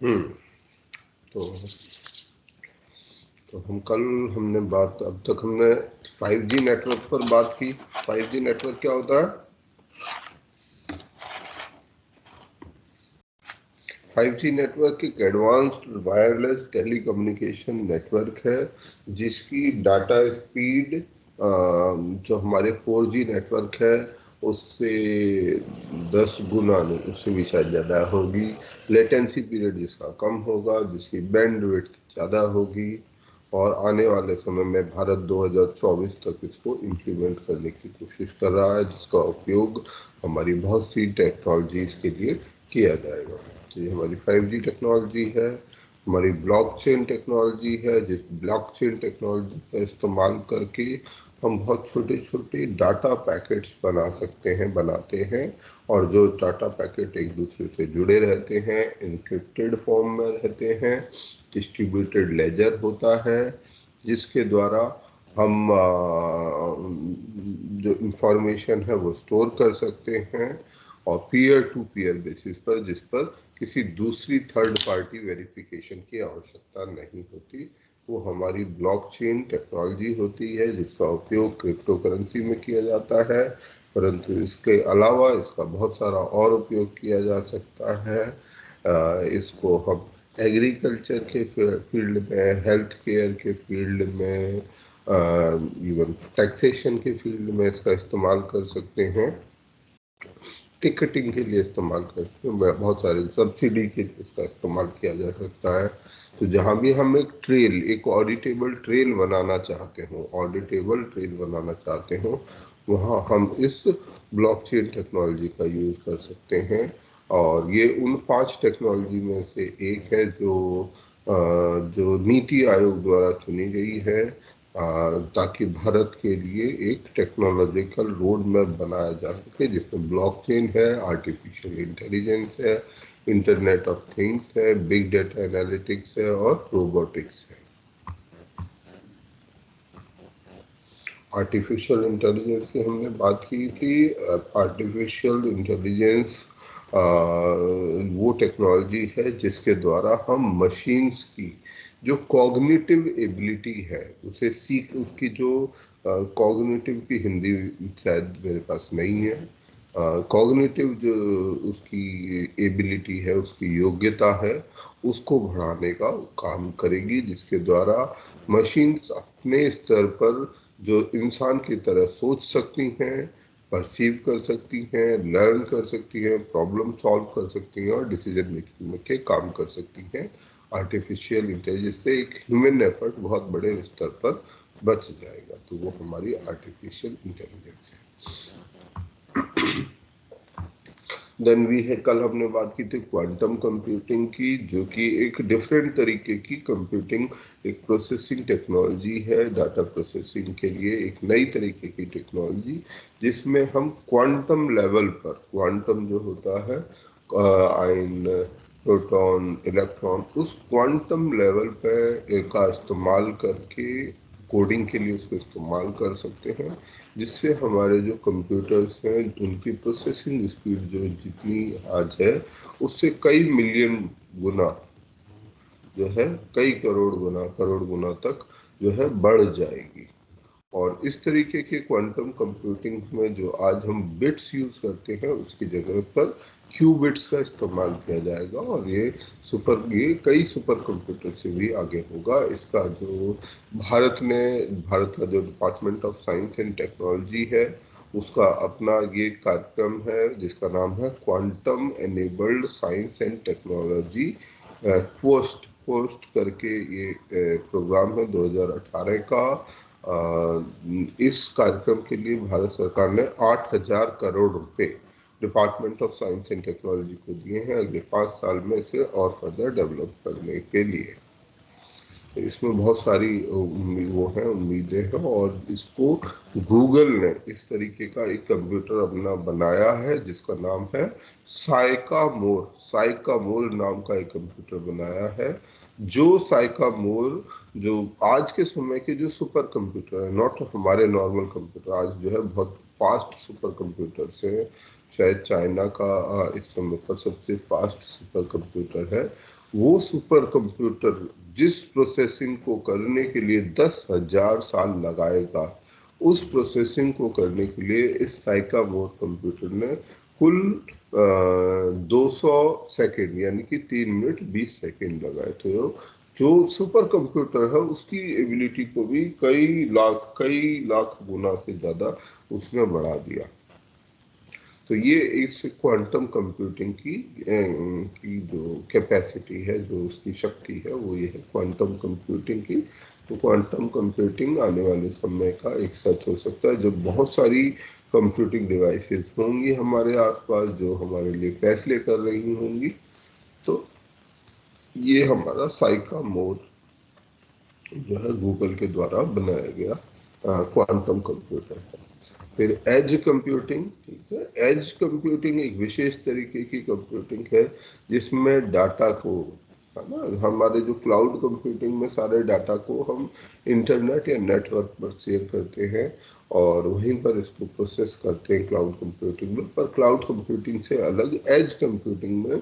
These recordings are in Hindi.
हम्म। तो हमने बात, अब तक हमने 5G नेटवर्क पर बात की। 5G नेटवर्क क्या होता है? 5G नेटवर्क एक एडवांस्ड वायरलेस टेलीकम्युनिकेशन नेटवर्क है जिसकी डाटा स्पीड जो हमारे 4G नेटवर्क है उससे 10 गुना नहीं, उससे भी शायद ज़्यादा होगी। लेटेंसी पीरियड जिसका कम होगा, जिसकी बैंडविड्थ ज़्यादा होगी। और आने वाले समय में भारत 2024 तक इसको इम्प्लीमेंट करने की कोशिश कर रहा है, जिसका उपयोग हमारी बहुत सी टेक्नोलॉजीज के लिए किया जाएगा। ये हमारी 5G टेक्नोलॉजी है, हमारी ब्लॉकचेन टेक्नोलॉजी है। जिस ब्लॉकचेन टेक्नोलॉजी का इस्तेमाल करके हम बहुत छोटे छोटे डाटा पैकेट्स बना सकते हैं, बनाते हैं। और जो डाटा पैकेट एक दूसरे से जुड़े रहते हैं, एन्क्रिप्टेड फॉर्म में रहते हैं, डिस्ट्रीब्यूटेड लेजर होता है, जिसके द्वारा हम जो इंफॉर्मेशन है वो स्टोर कर सकते हैं और पीयर टू पीयर बेसिस पर, जिस पर किसी दूसरी थर्ड पार्टी वेरिफिकेशन की आवश्यकता नहीं होती। वो हमारी ब्लॉकचेन टेक्नोलॉजी होती है जिसका उपयोग क्रिप्टो करेंसी में किया जाता है। परंतु इसके अलावा इसका बहुत सारा और उपयोग किया जा सकता है। इसको हम एग्रीकल्चर के फील्ड में, हेल्थ केयर के फील्ड में, इवन टैक्सेशन के फील्ड में इसका इस्तेमाल कर सकते हैं। टिकटिंग के लिए इस्तेमाल करते हैं, बहुत सारे सब्सिडी के लिए इसका इस्तेमाल किया जा सकता है। तो जहाँ भी हम एक ट्रेल, एक ऑडिटेबल ट्रेल बनाना चाहते हो, ऑडिटेबल ट्रेल बनाना चाहते हो, वहाँ हम इस ब्लॉकचेन टेक्नोलॉजी का यूज़ कर सकते हैं। और ये उन 5 टेक्नोलॉजी में से एक है जो नीति आयोग द्वारा चुनी गई है ताकि भारत के लिए एक टेक्नोलॉजिकल रोड मैप बनाया जा सके, जिसमें ब्लॉकचेन है, आर्टिफिशियल इंटेलिजेंस है, इंटरनेट ऑफ थिंग्स है, बिग डेटा एनालिटिक्स है और रोबोटिक्स है। आर्टिफिशियल इंटेलिजेंस की हमने बात की थी। आर्टिफिशियल इंटेलिजेंस वो टेक्नोलॉजी है जिसके द्वारा हम मशीन्स की जो कॉग्निटिव एबिलिटी है उसे सीख, उसकी जो कॉग्निटिव की हिंदी शायद मेरे पास नहीं है, कॉग्निटिव जो उसकी एबिलिटी है, उसकी योग्यता है, उसको बढ़ाने का काम करेगी, जिसके द्वारा मशीन्स अपने स्तर पर जो इंसान की तरह सोच सकती हैं, परसीव कर सकती हैं, लर्न कर सकती हैं, प्रॉब्लम सॉल्व कर सकती हैं और डिसीजन मेकिंग में के काम कर सकती हैं। आर्टिफिशियल इंटेलिजेंस से एक ह्यूमन एफर्ट बहुत बड़े स्तर पर बच जाएगा, तो वो हमारी आर्टिफिशियल इंटेलिजेंस है। देन वी है, कल हमने बात की थी क्वांटम कंप्यूटिंग की, जो कि एक डिफरेंट तरीके की कंप्यूटिंग, एक प्रोसेसिंग टेक्नोलॉजी है डाटा प्रोसेसिंग के लिए, एक नई तरीके की टेक्नोलॉजी जिसमें हम क्वांटम लेवल पर, क्वांटम जो होता है आयन, प्रोटॉन, इलेक्ट्रॉन, उस क्वांटम लेवल पे का इस्तेमाल करके कोडिंग के लिए उसको इस्तेमाल कर सकते हैं, जिससे हमारे जो कंप्यूटर्स हैं उनकी प्रोसेसिंग स्पीड जो जितनी आज है उससे कई मिलियन गुना जो है, कई करोड़ गुना तक जो है बढ़ जाएगी। और इस तरीके के क्वांटम कंप्यूटिंग में जो आज हम बिट्स यूज करते हैं उसकी जगह पर क्यूबिट्स का इस्तेमाल किया जाएगा और ये कई सुपर कंप्यूटर से भी आगे होगा। इसका जो भारत का जो department of science and technology है उसका अपना ये कार्यक्रम है जिसका नाम है quantum enabled science and technology, post करके ये प्रोग्राम है 2018 का। इस कार्यक्रम के लिए भारत सरकार ने 8,000 करोड़ रुपए department of science and technology को दिए हैं अगले 5 साल में इसे और फर्दर डेवलप करने के लिए। तो इसमें बहुत सारी वो हैं, उम्मीदें हैं। और इसको गूगल ने इस तरीके का एक कंप्यूटर अपना बनाया है जिसका नाम है साइकामोर नाम का एक कंप्यूटर बनाया है। जो साइकामोर जो आज के समय के जो सुपर कंप्यूटर है, नॉट हमारे नॉर्मल कंप्यूटर, आज जो है बहुत फास्ट सुपर कंप्यूटर्स हैं, शायद चाइना का इस समय पर सबसे फास्ट सुपर कंप्यूटर है, वो सुपर कंप्यूटर जिस प्रोसेसिंग को करने के लिए 10,000 साल लगाएगा, उस प्रोसेसिंग को करने के लिए इस साइकामोर कंप्यूटर ने कुल 200 सेकेंड यानी कि 3 मिनट 20 सेकेंड लगाए थे। जो सुपर कंप्यूटर है उसकी एबिलिटी को भी कई लाख गुना से ज्यादा उसने बढ़ा दिया। तो ये इस क्वांटम कंप्यूटिंग की जो कैपेसिटी है, जो उसकी शक्ति है, वो ये है क्वांटम कंप्यूटिंग की। तो क्वांटम कंप्यूटिंग आने वाले समय का एक सच हो सकता है, जब बहुत सारी कंप्यूटिंग डिवाइसेस होंगी हमारे आसपास जो हमारे लिए फैसले कर रही होंगी। तो ये हमारा साइका मोड जो है गूगल के द्वारा बनाया गया क्वांटम कंप्यूटर है। फिर एज कंप्यूटिंग, ठीक है, एज कंप्यूटिंग एक विशेष तरीके की कंप्यूटिंग है जिसमें डाटा को, है ना, हमारे जो क्लाउड कंप्यूटिंग में सारे डाटा को हम इंटरनेट या नेटवर्क पर शेयर करते हैं और वहीं पर इसको प्रोसेस करते हैं क्लाउड कंप्यूटिंग में। पर क्लाउड कंप्यूटिंग से अलग एज कंप्यूटिंग में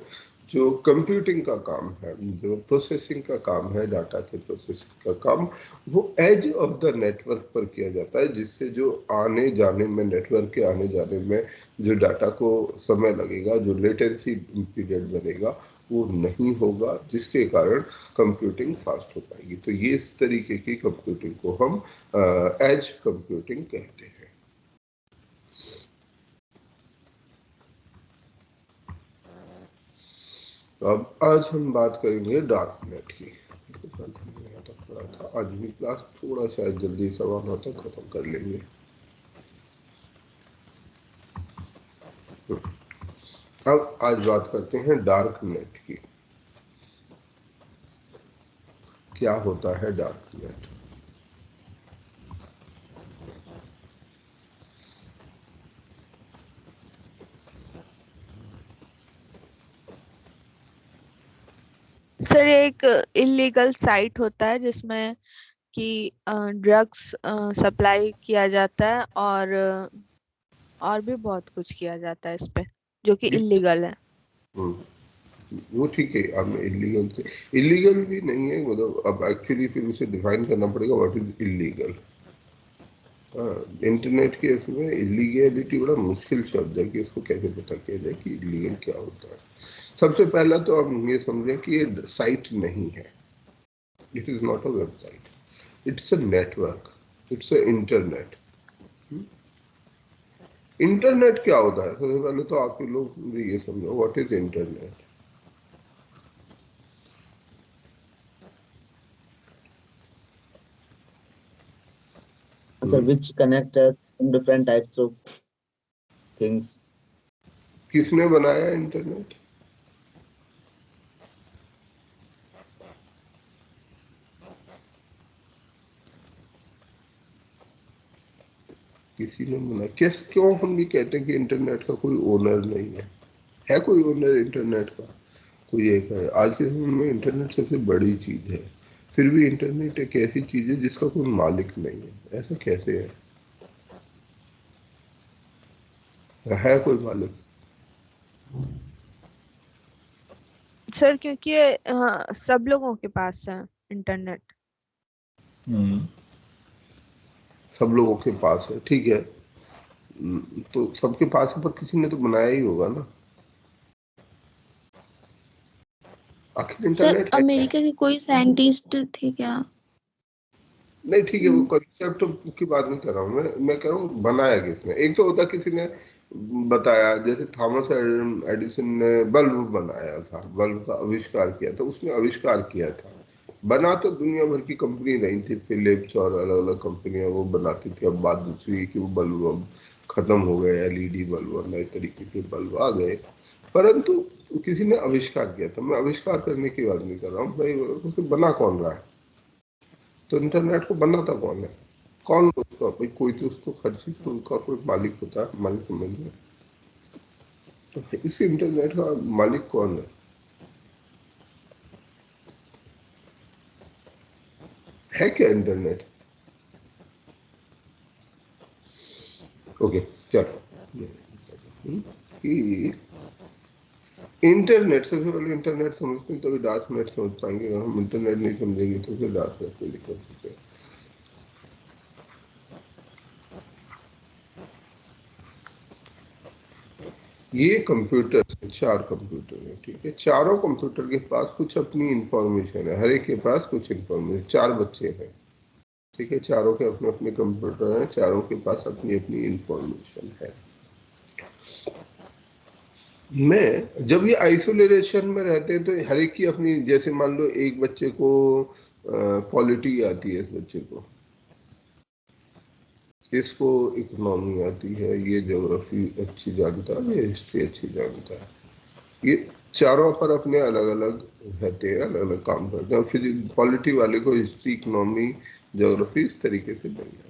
जो कंप्यूटिंग का काम है, जो प्रोसेसिंग का काम है, डाटा के प्रोसेसिंग का काम, वो एज ऑफ द नेटवर्क पर किया जाता है, जिससे जो आने जाने में, नेटवर्क के आने जाने में जो डाटा को समय लगेगा, जो लेटेंसी पीरियड बनेगा, वो नहीं होगा, जिसके कारण कंप्यूटिंग फास्ट हो पाएगी। तो ये इस तरीके की कंप्यूटिंग को हम एज कंप्यूटिंग कहते हैं। अब आज हम बात करेंगे डार्क नेट की। पड़ा था आज भी क्लास थोड़ा शायद जल्दी सवाल होता खत्म कर लेंगे। अब आज बात करते हैं डार्क नेट की। क्या होता है डार्क नेट? सर एक इलीगल साइट होता है जिसमें कि ड्रग्स सप्लाई किया जाता है और भी बहुत कुछ किया जाता है इस पे, जो कि इलीगल है। वो ठीक है, अब इलीगल से इलीगल भी नहीं है, मतलब अब एक्चुअली फिर उसे डिफाइन करना पड़ेगा व्हाट इज इलीगल। इंटरनेट के इसमें इलीगलिटी बड़ा मुश्किल शब्द है कि इसको कैसे पता किया जाए कि इलीगल क्या होता है। सबसे पहला तो हम ये समझें कि ये साइट नहीं है, it is not a website, it's a network, it's a internet. Internet क्या होता है? सबसे पहले तो आप लोग मुझे ये समझो what is internet. So which connect different types of things. किसने बनाया इंटरनेट? किसी ने बनाया। क्यों हम भी कहते हैं कि इंटरनेट का कोई ओनर नहीं है कोई ओनर इंटरनेट का? कोई एक है। आज के समय में इंटरनेट सबसे बड़ी चीज है, फिर भी इंटरनेट एक ऐसी चीज है जिसका कोई मालिक नहीं है। ऐसा कैसे है कोई मालिक? सर क्योंकि सब लोगों के पास है इंटरनेट। सब लोगों के पास है, ठीक है। तो सबके पास है, पर किसी ने तो बनाया ही होगा ना। आखिर सर इंटरनेट है क्या? अमेरिका के कोई साइंटिस्ट थे क्या? नहीं, ठीक है, वो कंसेप्ट की बात नहीं कर रहा हूँ मैं कह रहा हूँ बनाया किसने। एक तो होता किसी ने बताया, जैसे थॉमस एडिसन ने बल्ब बनाया था, बल्ब का आविष्कार किया था, उसने आविष्कार किया था। बना तो दुनिया भर की कंपनी नहीं थी, फिलिप्स और अलग अलग कंपनियां वो बनाती थी। अब बात दूसरी है कि वो बल्ब अब खत्म हो गए, एलईडी बल्ब और नए तरीके के बल्ब आ गए, परंतु किसी ने आविष्कार किया था। मैं आविष्कार करने की बात नहीं कर रहा हूँ भाई, उसे बना कौन रहा है? तो इंटरनेट को बनाता कौन है? कौन उसका? भाई कोई तो उसको खर्ची, तो उनका कोई मालिक होता है, मालिक समझ में। तो इस इंटरनेट का मालिक कौन है क्या इंटरनेट? ओके, चलो कि इंटरनेट, सबसे पहले इंटरनेट समझते हैं तभी डार्क नेट समझ पाएंगे। अगर हम इंटरनेट नहीं समझेंगे तो फिर डार्क नेट को दिक्कत होती है। ये कंप्यूटर, 4 कंप्यूटर है, ठीक है। चारों कंप्यूटर के पास कुछ अपनी इंफॉर्मेशन है, हर एक के पास कुछ इंफॉर्मेशन। 4 बच्चे हैं, ठीक है, चारों के अपने अपने कंप्यूटर हैं, चारों के पास अपनी अपनी इंफॉर्मेशन है। मैं जब ये आइसोलेशन में रहते हैं तो हर एक की अपनी, जैसे मान लो एक बच्चे को पॉलिटी आती है, इस बच्चे को, इसको इकोनॉमी आती है, ये ज्योग्राफी अच्छी जानता है, ये हिस्ट्री अच्छी जानता है। ये चारों पर अपने अलग अलग रहते हैं, अलग अलग काम करते हैं। फिर पॉलिटी वाले को हिस्ट्री, इकोनॉमी, ज्योग्राफी इस तरीके से बन जाती है।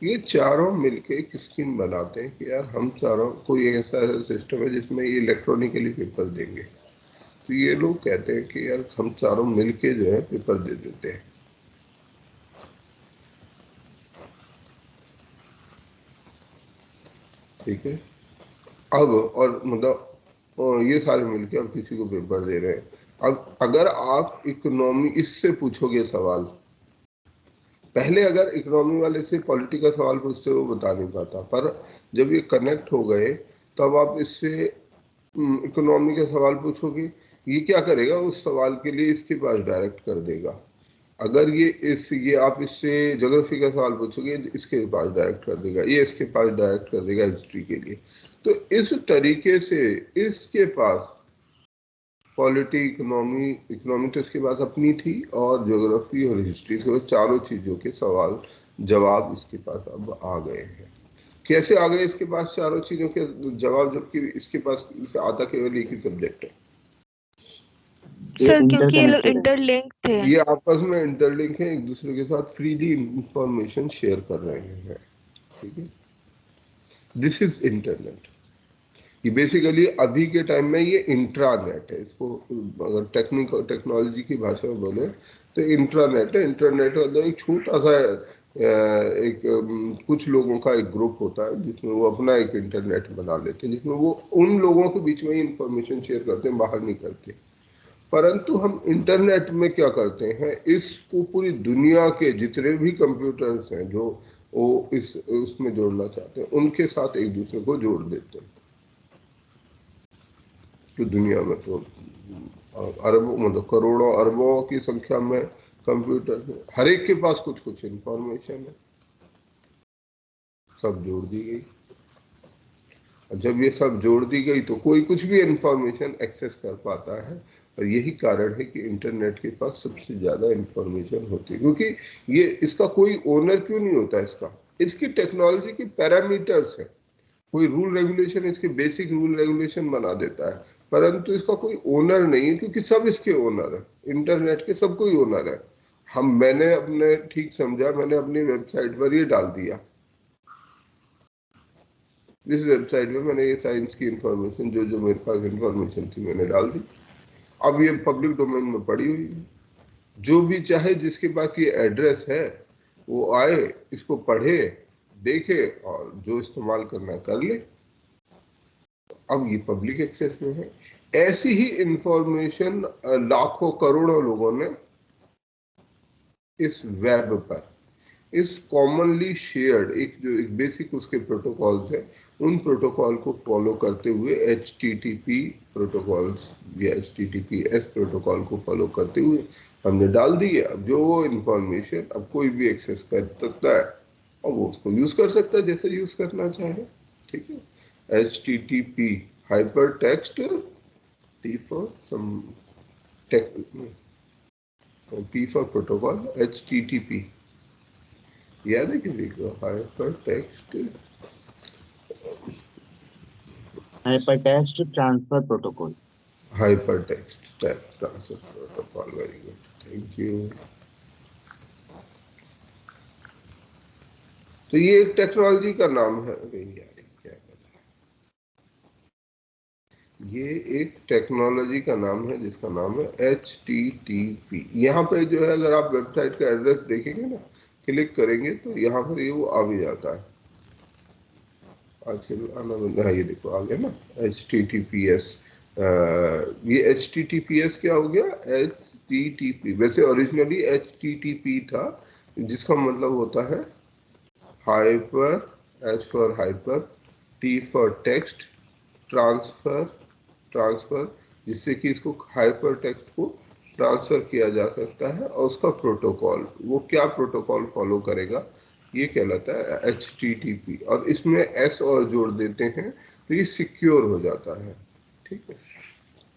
ये चारों मिलके एक स्कीम बनाते हैं कि यार हम चारों, कोई ऐसा सिस्टम है जिसमें ये इलेक्ट्रॉनिकली पेपर देंगे। तो ये लोग कहते हैं कि यार हम चारों मिलके जो है पेपर दे देते हैं, ठीक है। अब और मतलब ये सारे मिलके अब किसी को पेपर दे रहे हैं। अब अगर आप इकोनॉमी इससे पूछोगे सवाल, पहले अगर इकोनॉमी वाले से पॉलिटी का सवाल पूछते वो बता नहीं पाता, पर जब ये कनेक्ट हो गए तब आप इससे इकोनॉमी का सवाल पूछोगे, ये क्या करेगा, उस सवाल के लिए इसके पास डायरेक्ट कर देगा। अगर ये आप इससे ज्योग्राफी का सवाल पूछोगे, इसके पास डायरेक्ट कर देगा, ये इसके पास डायरेक्ट कर देगा हिस्ट्री के लिए। तो इस तरीके से इसके पास पॉलिटी, इकोनॉमी तो इसके पास अपनी थी, और ज्योग्राफी और हिस्ट्री, तो चारों चीजों के सवाल जवाब इसके पास अब आ गए हैं। कैसे आ गए इसके पास चारों चीजों के जवाब, जबकि इसके पास आता केवल एक ही सब्जेक्ट है। सर क्योंकि ये लोग इंटरलिंक थे, ये आपस में इंटरलिंक है, एक दूसरे के साथ फ्रीली इंफॉर्मेशन शेयर कर रहे हैं, ठीक है। This is internet. ये बेसिकली अभी के टाइम में ये इंट्रानेट है। इसको अगर टेक्नोलॉजी की भाषा में बोले तो इंट्रानेट है। इंटरनेट मतलब एक छोटा सा एक कुछ लोगों का एक ग्रुप होता है जिसमें वो अपना एक इंटरनेट बना लेते हैं, जिसमें वो उन लोगों के बीच में इंफॉर्मेशन शेयर करते हैं, बाहर नहीं करते। परंतु हम इंटरनेट में क्या करते हैं, इसको पूरी दुनिया के जितने भी कंप्यूटर्स हैं जो वो उसमें जोड़ना चाहते हैं, उनके साथ एक दूसरे को जोड़ देते हैं। तो दुनिया में तो अरबों, मतलब करोड़ों अरबों की संख्या में कंप्यूटर है, हर एक के पास कुछ कुछ इंफॉर्मेशन है, सब जोड़ दी गई। जब ये सब जोड़ दी गई तो कोई कुछ भी इंफॉर्मेशन एक्सेस कर पाता है, और यही कारण है कि इंटरनेट के पास सबसे ज्यादा इंफॉर्मेशन होती है। क्योंकि ये, इसका कोई ओनर क्यों नहीं होता, इसकी टेक्नोलॉजी के पैरामीटर्स है, कोई रूल रेगुलेशन, इसके बेसिक रूल रेगुलेशन बना देता है, परंतु इसका कोई ओनर नहीं है, क्योंकि सब इसके ओनर है, इंटरनेट के सब कोई ओनर है। मैंने अपने, ठीक समझा, मैंने अपनी वेबसाइट पर ये डाल दिया, इस वेबसाइट में मैंने ये साइंस की इंफॉर्मेशन, जो जो मेरे पास इंफॉर्मेशन थी मैंने डाल दी। अब ये पब्लिक डोमेन में पड़ी हुई है, जो भी चाहे, जिसके पास ये एड्रेस है वो आए, इसको पढ़े, देखे, और जो इस्तेमाल करना कर ले। अब ये पब्लिक एक्सेस में है। ऐसी ही इंफॉर्मेशन लाखों करोड़ों लोगों ने इस वेब पर, इस कॉमनली शेयर्ड एक बेसिक उसके प्रोटोकॉल्स है, उन प्रोटोकॉल को फॉलो करते हुए HTTP प्रोटोकॉल्स या HTTPS प्रोटोकॉल को फॉलो करते हुए हमने डाल दी है। अब जो वो इंफॉर्मेशन अब कोई भी एक्सेस कर सकता है, और वो उसको यूज कर सकता है जैसे यूज करना चाहे, ठीक है। HTTP hypertext T for some tech, P for protocol, HTTP याद है किसी को? hypertext transfer protocol, hypertext transfer protocol, very good, thank you। तो ये एक टेक्नोलॉजी का नाम है, क्या ये एक टेक्नोलॉजी का नाम है जिसका नाम है HTTP। यहाँ पे जो है, अगर आप वेबसाइट का एड्रेस देखेंगे ना, क्लिक करेंगे तो यहाँ पर ये वो आ भी जाता है। आजकल आना बंद है, ये देखो आ गया ना, HTTPS ये HTTPS क्या हो गया, HTTP। वैसे ओरिजिनली HTTP था, जिसका मतलब होता है hyper, H for hyper, T for text, transfer, जिससे कि इसको हाइपर टेक्स्ट को ट्रांसफर किया जा सकता है, और उसका प्रोटोकॉल, वो क्या प्रोटोकॉल फॉलो करेगा, ये कहलाता है HTTP। और इसमें S और जोड़ देते हैं तो ये सिक्योर हो जाता है। ठीक है,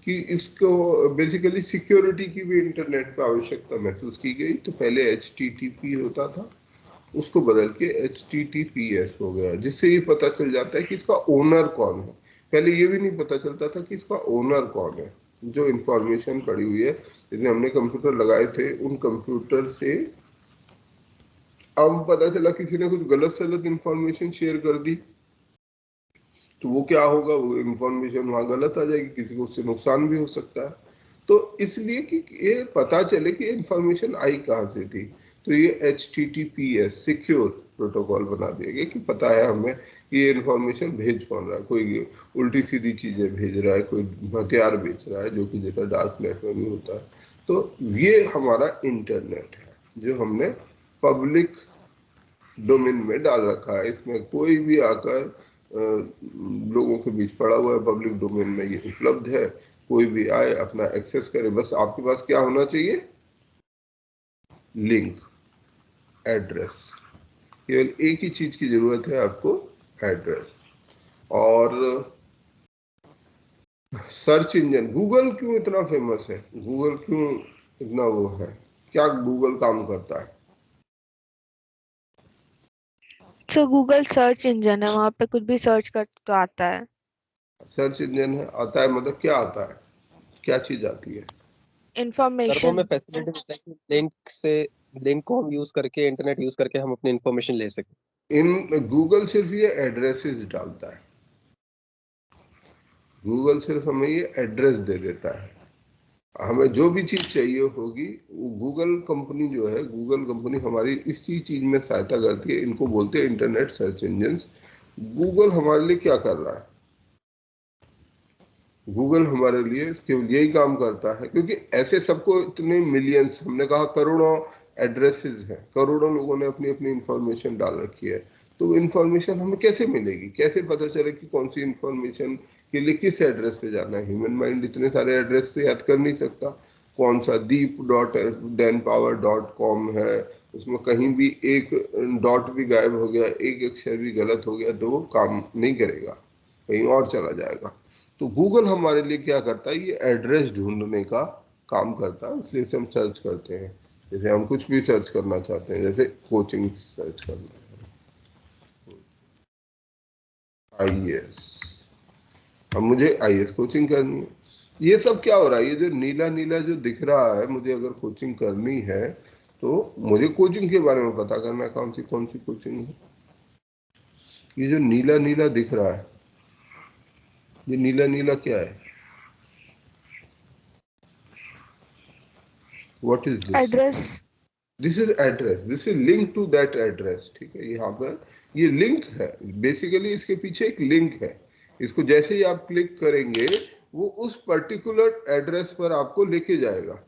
कि इसको बेसिकली सिक्योरिटी की भी इंटरनेट पे आवश्यकता महसूस की गई, तो पहले HTTP होता था, उसको बदल के HTTPS हो गया, जिससे ये पता चल जाता है कि इसका ओनर कौन है। पहले ये भी नहीं पता चलता था कि इसका ओनर कौन है। जो इंफॉर्मेशन पड़ी हुई है, जैसे हमने कंप्यूटर लगाए थे, उन कंप्यूटर से अब पता चला किसी ने कुछ गलत सलत इंफॉर्मेशन शेयर कर दी, तो वो क्या होगा, वो इंफॉर्मेशन वहां गलत आ जाएगी, किसी को उससे नुकसान भी हो सकता है। तो इसलिए कि ये पता चले कि इंफॉर्मेशन आई कहाँ से थी, तो ये HTTPS सिक्योर प्रोटोकॉल बना दिया गया कि पता है हमें ये इंफॉर्मेशन भेज कौन रहा है। कोई उल्टी सीधी चीजें भेज रहा है, कोई हथियार बेच रहा है, जो कि जैसा डार्क नेट में भी होता है। तो ये हमारा इंटरनेट है, जो हमने पब्लिक डोमेन में डाल रखा है। इसमें कोई भी आकर लोगों के बीच पड़ा हुआ है, पब्लिक डोमेन में ये उपलब्ध है, कोई भी आए अपना एक्सेस करे। बस आपके पास क्या होना चाहिए, लिंक, एड्रेस, केवल एक ही चीज की जरूरत है आपको, एड्रेस। और सर्च इंजन, गूगल क्यों इतना फेमस है, गूगल क्यों इतना वो है, क्या गूगल काम करता है? तो गूगल सर्च इंजन है, वहां पे कुछ भी सर्च कर तो आता है। सर्च इंजन है, आता है मतलब क्या आता है, क्या चीज आती है? सर वो हमें इंफॉर्मेशन। फैसिलिटी देता है कि लिंक को हम यूज करके, इंटरनेट यूज करके हम अपनी इंफॉर्मेशन ले सकें। इन गूगल सिर्फ ये एड्रेसेस डालता है, गूगल सिर्फ हमें ये एड्रेस दे देता है। हमें जो भी चीज चाहिए होगी, वो गूगल कंपनी जो है, गूगल कंपनी हमारी इसी चीज में सहायता करती है। इनको बोलते हैं इंटरनेट सर्च इंजन। गूगल हमारे लिए क्या कर रहा है, गूगल हमारे लिए केवल यही काम करता है, क्योंकि ऐसे सबको इतने मिलियंस, हमने कहा करोड़ों एड्रेसेस हैं, करोड़ों लोगों ने अपनी अपनी इंफॉर्मेशन डाल रखी है। तो इंफॉर्मेशन हमें कैसे मिलेगी, कैसे पता चले कि कौन सी इंफॉर्मेशन के लिए किस एड्रेस पे जाना है? ह्यूमन माइंड इतने सारे एड्रेस तो याद कर नहीं सकता। कौन सा deep.denpower.com है, उसमें कहीं भी एक डॉट भी गायब हो गया, एक अक्षर भी गलत हो गया, तो वो काम नहीं करेगा, कहीं और चला जाएगा। तो गूगल हमारे लिए क्या करता है, ये एड्रेस ढूंढने का काम करता है, इसलिए हम सर्च करते हैं। जैसे हम कुछ भी सर्च करना चाहते हैं, जैसे कोचिंग सर्च करना है, IAS, अब मुझे IAS कोचिंग करनी है। ये सब क्या हो रहा है, ये जो नीला नीला जो दिख रहा है, मुझे अगर कोचिंग करनी है तो मुझे कोचिंग के बारे में पता करना है, कौन सी कोचिंग है। ये जो नीला नीला दिख रहा है, ये नीला नीला क्या है, what is this? Address. This is address, this is link to that address. ठीक है, यहाँ पर ये लिंक है, बेसिकली इसके पीछे एक लिंक है। इसको जैसे ही आप क्लिक करेंगे, वो उस पर्टिकुलर एड्रेस पर आपको लेके जाएगा।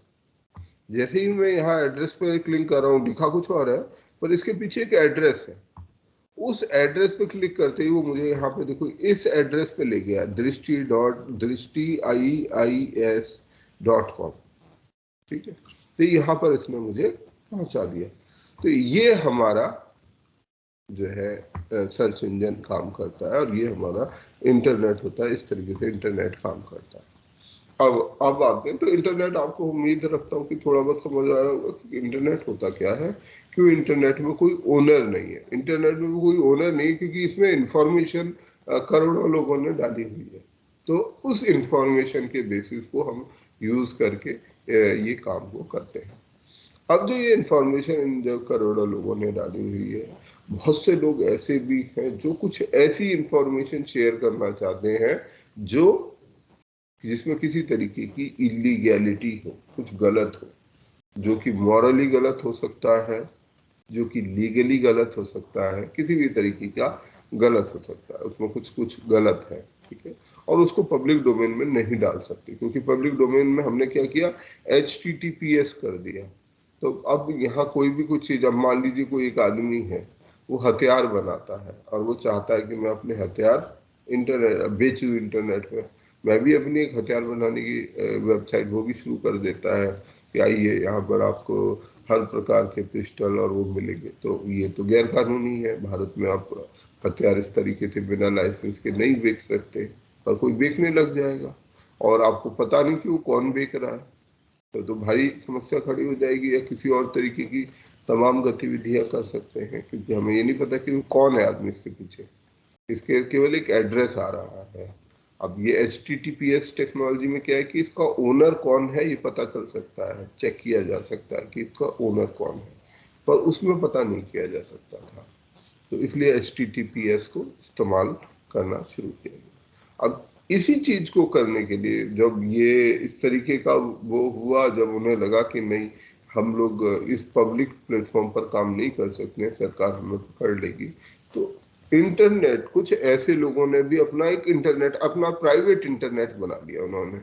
जैसे ही मैं यहाँ एड्रेस पर क्लिक कर रहा हूँ, लिखा कुछ और है, पर इसके पीछे एक एड्रेस है। उस एड्रेस पे क्लिक करते ही वो मुझे यहाँ पे देखो इस एड्रेस पे ले गया, dristy.iis.com। ठीक है, तो यहाँ पर इसने मुझे पहुंचा दिया। तो ये हमारा जो है सर्च इंजन काम करता है, और ये हमारा इंटरनेट होता है। इस तरीके से इंटरनेट काम करता है। अब आते हैं तो इंटरनेट, आपको उम्मीद रखता हूँ कि थोड़ा बहुत समझ आया होगा कि इंटरनेट होता क्या है, क्यों इंटरनेट में कोई ओनर नहीं है। इंटरनेट में कोई ओनर नहीं, क्योंकि इसमें इंफॉर्मेशन करोड़ों लोगों ने डाली हुई है। तो उस इंफॉर्मेशन के बेसिस को हम यूज करके ये काम को करते हैं। अब जो ये इंफॉर्मेशन जो करोड़ों लोगों ने डाली हुई है, बहुत से लोग ऐसे भी हैं जो कुछ ऐसी इंफॉर्मेशन शेयर करना चाहते हैं जो जिसमें किसी तरीके की इलीगैलिटी हो, कुछ गलत हो, जो कि मॉरली गलत हो सकता है, जो कि लीगली गलत हो सकता है, किसी भी तरीके का गलत हो सकता है, उसमें कुछ कुछ गलत है। ठीक है, और उसको पब्लिक डोमेन में नहीं डाल सकते, क्योंकि पब्लिक डोमेन में हमने क्या किया, HTTPS कर दिया। तो अब यहाँ कोई भी कुछ चीज, अब मान लीजिए कोई एक आदमी है, वो हथियार बनाता है और वो चाहता है कि मैं अपने हथियार इंटरनेट बेचूं इंटरनेट में। मैं भी अपनी एक हथियार बनाने की वेबसाइट वो भी शुरू कर देता है कि आइए यहाँ पर आपको हर प्रकार के पिस्टल और वो मिलेंगे। तो ये तो गैर कानूनी है, भारत में आप हथियार इस तरीके से बिना लाइसेंस के नहीं बेच सकते, और कोई बेचने लग जाएगा और आपको पता नहीं कि वो कौन बेच रहा है, तो भारी समस्या खड़ी हो जाएगी। या किसी और तरीके की तमाम गतिविधियां कर सकते हैं, क्योंकि हमें ये नहीं पता कि वो कौन है आदमी इसके पीछे, इसके केवल एक एड्रेस आ रहा है। अब ये HTTPS टेक्नोलॉजी में क्या है कि इसका ओनर कौन है ये पता चल सकता है, चेक किया जा सकता है कि इसका ओनर कौन है, पर उसमें पता नहीं किया जा सकता था। तो इसलिए HTTPS को इस्तेमाल करना शुरू किया गया। अब इसी चीज को करने के लिए जब ये इस तरीके का वो हुआ, जब उन्हें लगा कि नहीं, हम लोग इस पब्लिक प्लेटफॉर्म पर काम नहीं कर सकते, सरकार हमें पकड़ लेगी, तो इंटरनेट, कुछ ऐसे लोगों ने भी अपना एक इंटरनेट, अपना प्राइवेट इंटरनेट बना लिया उन्होंने।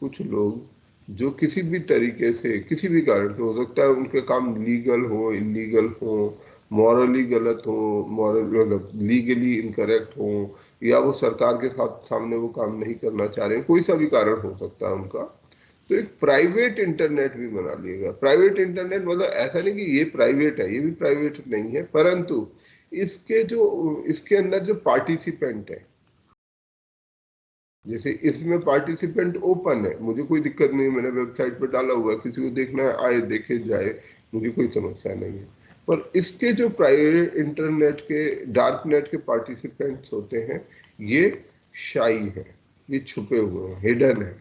कुछ लोग जो किसी भी तरीके से, किसी भी कारण से, हो सकता है उनके काम लीगल हो, इलीगल हो, मॉरली गलत हो, मॉरल लीगली इनकरेक्ट हो, या वो सरकार के साथ सामने वो काम नहीं करना चाह रहे हैं, कोई सा भी कारण हो सकता है उनका, तो एक प्राइवेट इंटरनेट भी बना लिएगा। प्राइवेट इंटरनेट मतलब ऐसा नहीं कि ये प्राइवेट है, ये भी प्राइवेट नहीं है, परंतु इसके अंदर जो पार्टिसिपेंट है, जैसे इसमें पार्टिसिपेंट ओपन है, मुझे कोई दिक्कत नहीं, मैंने वेबसाइट पर डाला हुआ है, किसी को देखना है आए देखे जाए, मुझे कोई समस्या नहीं है। पर इसके जो प्राइवेट इंटरनेट के, डार्क नेट के पार्टिसिपेंट्स होते हैं, ये शाई है, ये छुपे हुए हैं, हिडन है,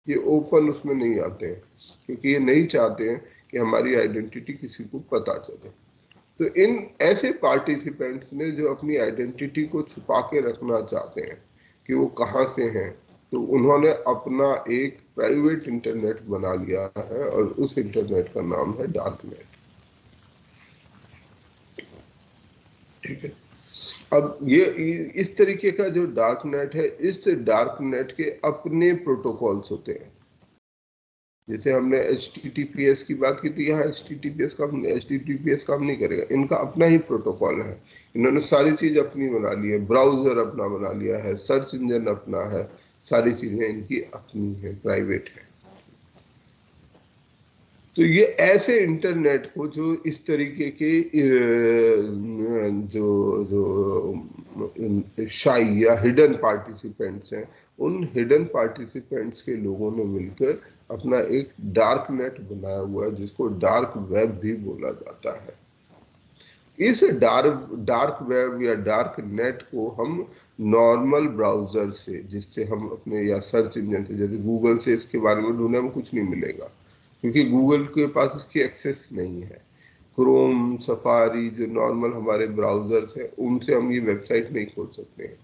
ये ओपन उसमें नहीं आते हैं, क्योंकि ये नहीं चाहते हैं कि हमारी आइडेंटिटी किसी को पता चले। तो इन ऐसे पार्टिसिपेंट्स ने जो अपनी आइडेंटिटी को छुपा के रखना चाहते हैं कि वो कहाँ से हैं, तो उन्होंने अपना एक प्राइवेट इंटरनेट बना लिया है, और उस इंटरनेट का नाम है डार्क नेट। ठीक है। अब ये इस तरीके का जो डार्क नेट है, इस डार्क नेट के अपने प्रोटोकॉल्स होते हैं। जैसे हमने HTTPS की बात की थी, यहाँ HTTPS काम नहीं करेगा, इनका अपना ही प्रोटोकॉल है। इन्होंने सारी चीज अपनी बना ली है, ब्राउजर अपना बना लिया है, सर्च इंजन अपना है, सारी चीजें इनकी अपनी है, प्राइवेट है। तो ये ऐसे इंटरनेट को जो इस तरीके के जो जो शाई या हिडन पार्टिसिपेंट्स हैं, उन हिडन पार्टिसिपेंट्स के लोगों ने मिलकर अपना एक डार्क नेट बनाया हुआ है, जिसको डार्क वेब भी बोला जाता है। इस डार्क वेब या डार्क नेट को हम नॉर्मल ब्राउजर से, जिससे हम अपने, या सर्च इंजन से, जैसे गूगल से इसके बारे में ढूंढने में कुछ नहीं मिलेगा, क्योंकि गूगल के पास इसकी एक्सेस नहीं है। क्रोम, सफारी, जो नॉर्मल हमारे ब्राउजर्स हैं, उनसे हम ये वेबसाइट नहीं खोल सकते हैं।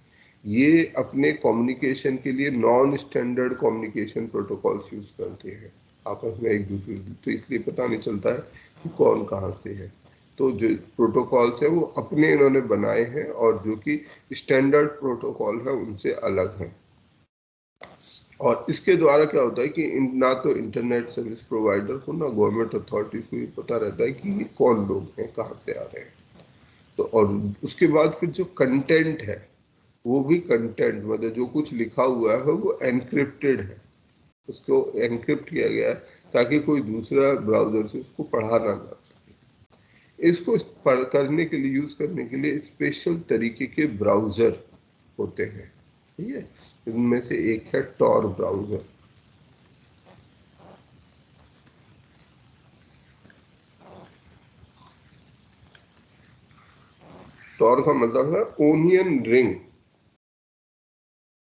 ये अपने कम्युनिकेशन के लिए non standard communication protocols use करते हैं आपस में एक दूसरे, तो इसलिए पता नहीं चलता है कि कौन कहाँ से है। तो जो प्रोटोकॉल्स है वो अपने इन्होंने बनाए हैं, और जो कि स्टैंडर्ड प्रोटोकॉल है उनसे अलग है। और इसके द्वारा क्या होता है कि ना तो इंटरनेट सर्विस प्रोवाइडर को, ना गवर्नमेंट अथॉरिटीज को ये पता रहता है कि ये कौन लोग हैं, कहाँ से आ रहे हैं। तो और उसके बाद फिर जो कंटेंट है, वो भी कंटेंट, मतलब जो कुछ लिखा हुआ है वो एनक्रिप्टेड है, उसको एनक्रिप्ट किया गया है ताकि कोई दूसरा ब्राउजर से उसको पढ़ा ना जा सके। इसको करने के लिए, यूज करने के लिए स्पेशल तरीके के ब्राउजर होते हैं, ठीक है। इनमें से एक है टॉर ब्राउजर। टॉर का मतलब है ओनियन रिंग।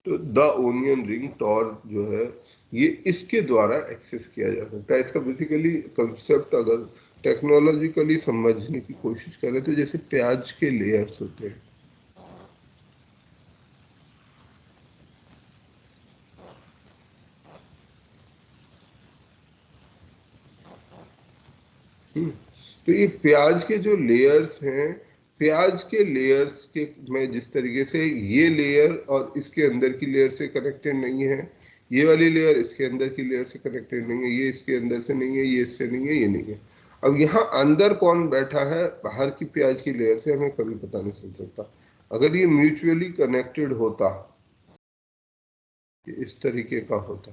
तो द ओनियन रिंग, टॉर जो है, ये इसके द्वारा एक्सेस किया जा सकता है। इसका बेसिकली कंसेप्ट अगर टेक्नोलॉजिकली समझने की कोशिश करें तो जैसे प्याज के लेयर्स होते हैं, तो ये प्याज के जो लेयर्स हैं, प्याज के लेयर्स के में जिस तरीके से ये लेयर और इसके अंदर की लेयर से कनेक्टेड नहीं है, ये वाली लेयर इसके अंदर की लेयर से कनेक्टेड नहीं है, ये इसके अंदर से नहीं है, ये इससे नहीं है, ये नहीं है। अब यहाँ अंदर कौन बैठा है बाहर की प्याज की लेयर से हमें कभी पता नहीं चल सकता। अगर ये म्यूचुअली कनेक्टेड होता, इस तरीके का होता,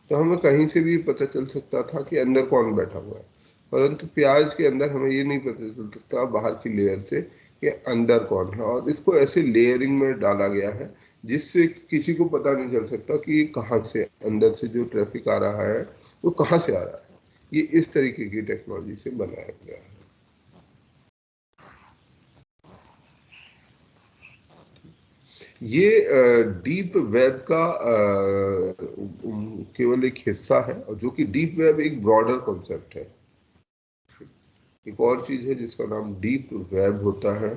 तो हमें कहीं से भी पता चल सकता था कि अंदर कौन बैठा हुआ है। परंतु प्याज के अंदर हमें ये नहीं पता चल सकता बाहर की लेयर से कि अंदर कौन है, और इसको ऐसे लेयरिंग में डाला गया है जिससे किसी को पता नहीं चल सकता कि कहाँ से अंदर से जो ट्रैफिक आ रहा है वो कहाँ से आ रहा है। ये इस तरीके की टेक्नोलॉजी से बनाया गया है। ये डीप वेब का केवल एक हिस्सा है, और जो कि डीप वेब एक ब्रॉडर कॉन्सेप्ट है। एक और चीज है जिसका नाम डीप वेब होता है।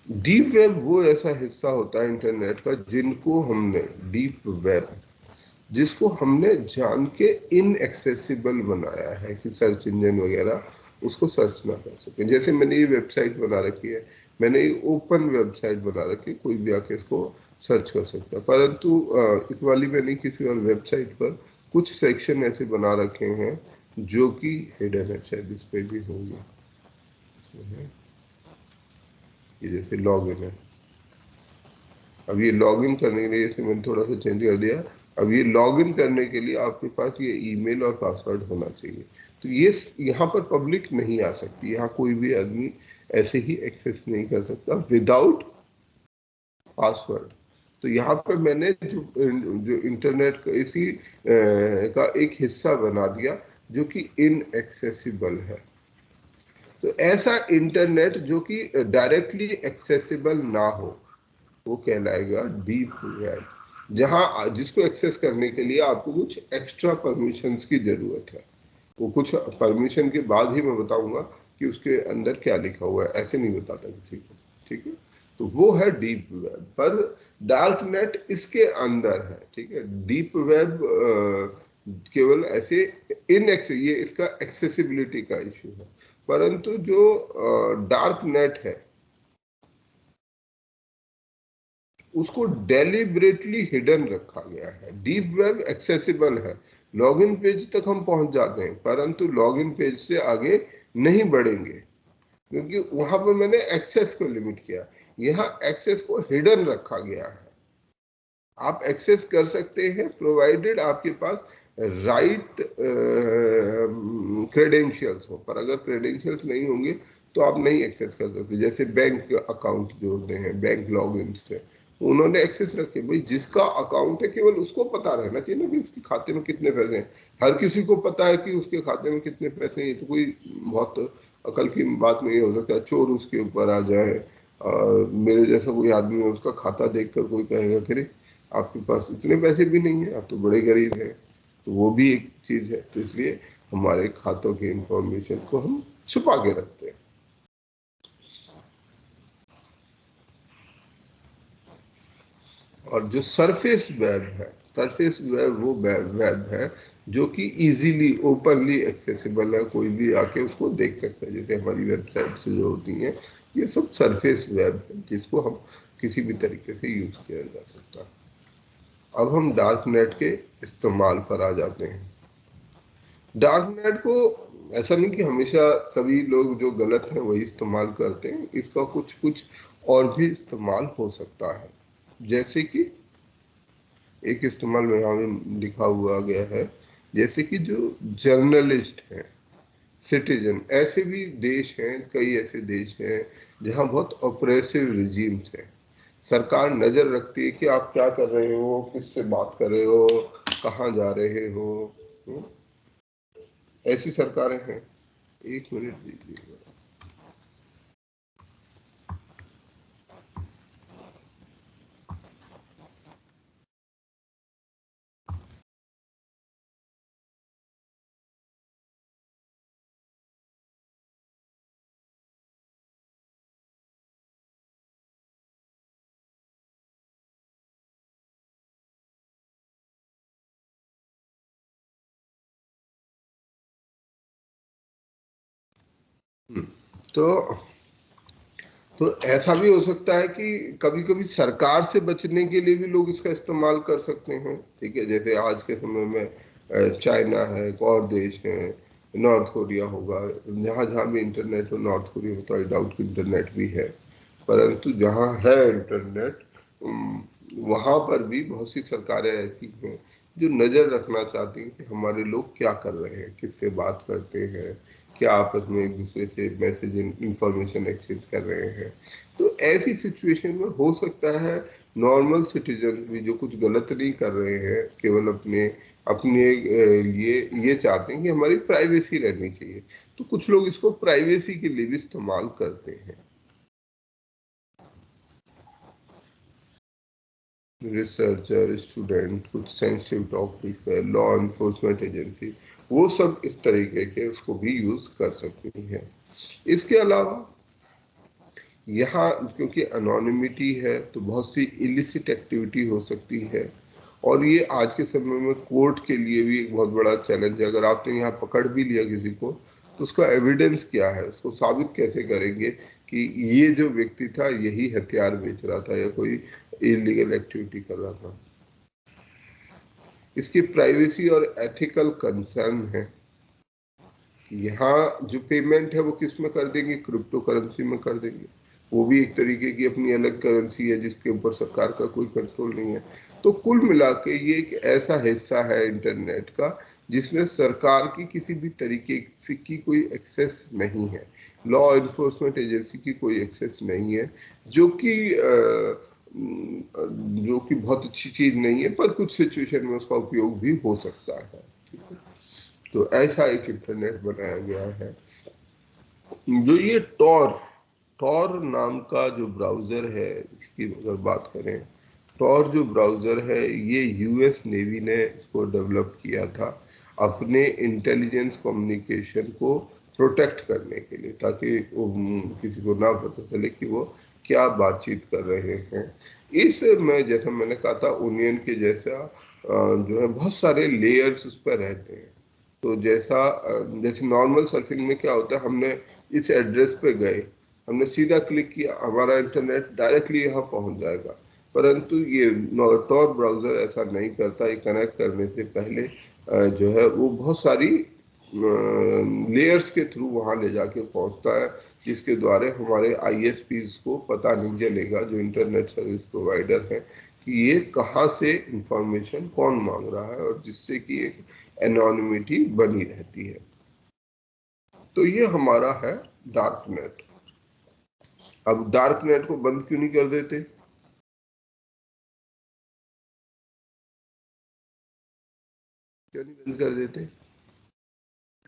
डीप वेब वो ऐसा हिस्सा होता है इंटरनेट का जिनको हमने डीप वेब, जिसको हमने जान के इनएक्सेसिबल बनाया है कि सर्च इंजन वगैरह उसको सर्च ना कर सके। जैसे मैंने ये वेबसाइट बना रखी है, मैंने ये ओपन वेबसाइट बना रखी है, कोई भी आके इसको सर्च कर सकता है। परंतु इस वाली में नहीं, किसी और वेबसाइट पर कुछ सेक्शन ऐसे बना रखे हैं जो कि हिडन है, शायद इस पे भी होंगे। ये जैसे लॉगिन है, अब ये लॉगिन करने के लिए, जैसे मैंने थोड़ा सा चेंज कर दिया, अब ये लॉगिन करने के लिए आपके पास ये ईमेल और पासवर्ड होना चाहिए। तो ये यहाँ पर पब्लिक नहीं आ सकती, यहाँ कोई भी आदमी ऐसे ही एक्सेस नहीं कर सकता विदाउट पासवर्ड। तो यहाँ पे मैंने जो इंटरनेट का इसी का एक हिस्सा बना दिया जो कि इनएक्सेसिबल है। तो ऐसा इंटरनेट जो कि डायरेक्टली एक्सेसिबल ना हो वो कहलाएगा डीप वेब, जहां जिसको एक्सेस करने के लिए आपको कुछ एक्स्ट्रा परमिशंस की जरूरत है। वो कुछ परमिशन के बाद ही मैं बताऊंगा कि उसके अंदर क्या लिखा हुआ है, ऐसे नहीं बताता किसी को, ठीक है। तो वो है डीप वेब, पर डार्क नेट इसके अंदर है, ठीक है। डीप वेब केवल ऐसे ये इसका एक्सेसिबिलिटी का इश्यू है, परंतु जो डार्क नेट है उसको डेलिबरेटली हिडन रखा गया है। डीप वेब एक्सेसिबल है, लॉगिन पेज तक हम पहुंच जाते हैं, परंतु लॉगिन पेज से आगे नहीं बढ़ेंगे क्योंकि वहां पर मैंने एक्सेस को लिमिट किया। यहाँ एक्सेस को हिडन रखा गया है। आप एक्सेस कर सकते हैं प्रोवाइडेड आपके पास राइट क्रेडेंशियल्स हो, पर अगर क्रेडेंशियल्स नहीं होंगे तो आप नहीं एक्सेस कर सकते। जैसे बैंक अकाउंट जो होते हैं, बैंक लॉगिन से उन्होंने एक्सेस रखे, भाई जिसका अकाउंट है केवल उसको पता रहना चाहिए ना कि उसके खाते में कितने पैसे हैं। हर किसी को पता है कि उसके खाते में कितने पैसे हैं, ये तो कोई बहुत अकल की बात नहीं हो सकता। चोर उसके ऊपर आ जाए, मेरे जैसा कोई आदमी है, उसका खाता देखकर कोई कहेगा कि आपके पास इतने पैसे भी नहीं है, आप तो बड़े गरीब हैं। तो वो भी एक चीज है। तो इसलिए हमारे खातों की इंफॉर्मेशन को हम छुपा के रखते हैं। और जो सरफेस वेब है, सरफेस वेब वो वेब है जो कि इजीली ओपनली एक्सेसिबल है, कोई भी आके उसको देख सकता है। जैसे हमारी वेबसाइट से जो होती हैं, ये सब सरफेस वेब है जिसको हम किसी भी तरीके से यूज किया जा सकता है। अब हम डार्क नेट के इस्तेमाल पर आ जाते हैं। डार्क नेट को ऐसा नहीं कि हमेशा सभी लोग जो गलत हैं वही इस्तेमाल करते हैं, इसका कुछ कुछ और भी इस्तेमाल हो सकता है। जैसे कि एक इस्तेमाल में यहाँ में लिखा हुआ गया है, जैसे कि जो जर्नलिस्ट हैं, सिटीजन, ऐसे भी देश हैं, कई ऐसे देश हैं जहाँ बहुत ऑपरेसिव रिजीम्स हैं। सरकार नजर रखती है कि आप क्या कर रहे हो, किससे बात कर रहे हो, कहाँ जा रहे हो। ऐसी सरकारें हैं। एक मिनट दीजिएगा। तो ऐसा भी हो सकता है कि कभी कभी सरकार से बचने के लिए भी लोग इसका इस्तेमाल कर सकते हैं। ठीक है, जैसे आज के समय में चाइना है, एक और देश है, नॉर्थ कोरिया होगा, जहाँ जहाँ भी इंटरनेट हो, नॉर्थ कोरिया हो तो आई डाउट कि इंटरनेट भी है, परंतु जहाँ है इंटरनेट वहाँ पर भी बहुत सी सरकारें ऐसी हैं जो नज़र रखना चाहती हैं कि हमारे लोग क्या कर रहे हैं, किससे बात करते हैं, क्या आपस में एक दूसरे से मैसेज इंफॉर्मेशन एक्सचेंज कर रहे हैं। तो ऐसी सिचुएशन में हो सकता है नॉर्मल सिटीजन भी जो कुछ गलत नहीं कर रहे हैं, केवल अपने अपने लिए ये चाहते हैं कि हमारी प्राइवेसी रहनी चाहिए, तो कुछ लोग इसको प्राइवेसी के लिए भी इस्तेमाल करते हैं। रिसर्चर, स्टूडेंट, कुछ सेंसिटिव टॉपिक है, लॉ इन्फोर्समेंट एजेंसी, वो सब इस तरीके के उसको भी यूज कर सकती है। इसके अलावा यहाँ क्योंकि अनोनिमिटी है तो बहुत सी इलिसिट एक्टिविटी हो सकती है, और ये आज के समय में कोर्ट के लिए भी एक बहुत बड़ा चैलेंज है। अगर आपने यहाँ पकड़ भी लिया किसी को तो उसका एविडेंस क्या है, उसको साबित कैसे करेंगे कि ये जो व्यक्ति था यही हथियार बेच रहा था या कोई इलीगल एक्टिविटी कर रहा था। इसकी प्राइवेसी और एथिकल कंसर्न है। यहाँ जो पेमेंट है वो किस में कर देंगे, क्रिप्टो करेंसी में कर देंगे, वो भी एक तरीके की अपनी अलग करेंसी है जिसके ऊपर सरकार का कोई कंट्रोल नहीं है। तो कुल मिला के ये एक ऐसा हिस्सा है इंटरनेट का जिसमें सरकार की किसी भी तरीके की कोई एक्सेस नहीं है, लॉ इन्फोर्समेंट एजेंसी की कोई एक्सेस नहीं है, जो कि बहुत अच्छी चीज नहीं है, पर कुछ सिचुएशन में उसका उपयोग भी हो सकता है। ठीक है, तो ऐसा एक इंटरनेट बनाया गया है। जो ये टॉर नाम का जो ब्राउजर है, इसकी अगर बात करें, टॉर जो ब्राउजर है ये यूएस नेवी ने इसको डेवलप किया था अपने इंटेलिजेंस कम्युनिकेशन को प्रोटेक्ट करने के लिए, ताकि किसी को ना पता चले कि वो क्या बातचीत कर रहे हैं। इसमें जैसा मैंने कहा था ओनियन के जैसा जो है बहुत सारे लेयर्स उस पर रहते हैं। तो जैसे नॉर्मल सर्फिंग में क्या होता है, हमने इस एड्रेस पे गए, हमने सीधा क्लिक किया, हमारा इंटरनेट डायरेक्टली यहाँ पहुंच जाएगा, परंतु ये टॉर ब्राउजर ऐसा नहीं करता। ये कनेक्ट करने से पहले जो है वो बहुत सारी लेयर्स के थ्रू वहां ले जाके पहुंचता है, जिसके द्वारा हमारे आईएसपीज को पता नहीं चलेगा, जो इंटरनेट सर्विस प्रोवाइडर है, कि ये कहाँ से इंफॉर्मेशन कौन मांग रहा है, और जिससे कि एक एनोनिमिटी बनी रहती है। तो ये हमारा है डार्क नेट। अब डार्क नेट को बंद क्यों नहीं कर देते? क्यों नहीं बंद कर देते?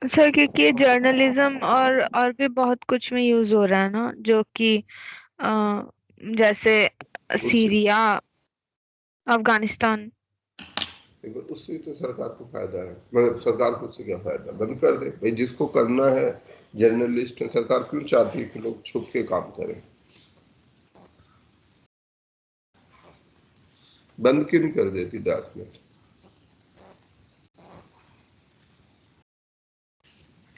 सर क्योंकि जर्नलिज्म और भी बहुत कुछ में यूज हो रहा है ना, जो कि जैसे सीरिया, अफगानिस्तान। उससे तो सरकार को फायदा है, मगर सरकार को उससे क्या फायदा, बंद कर दे भाई, जिसको करना है जर्नलिस्ट है। सरकार क्यों चाहती है कि लोग छुप के काम करें? बंद क्यों नहीं कर देती डार्क नेट?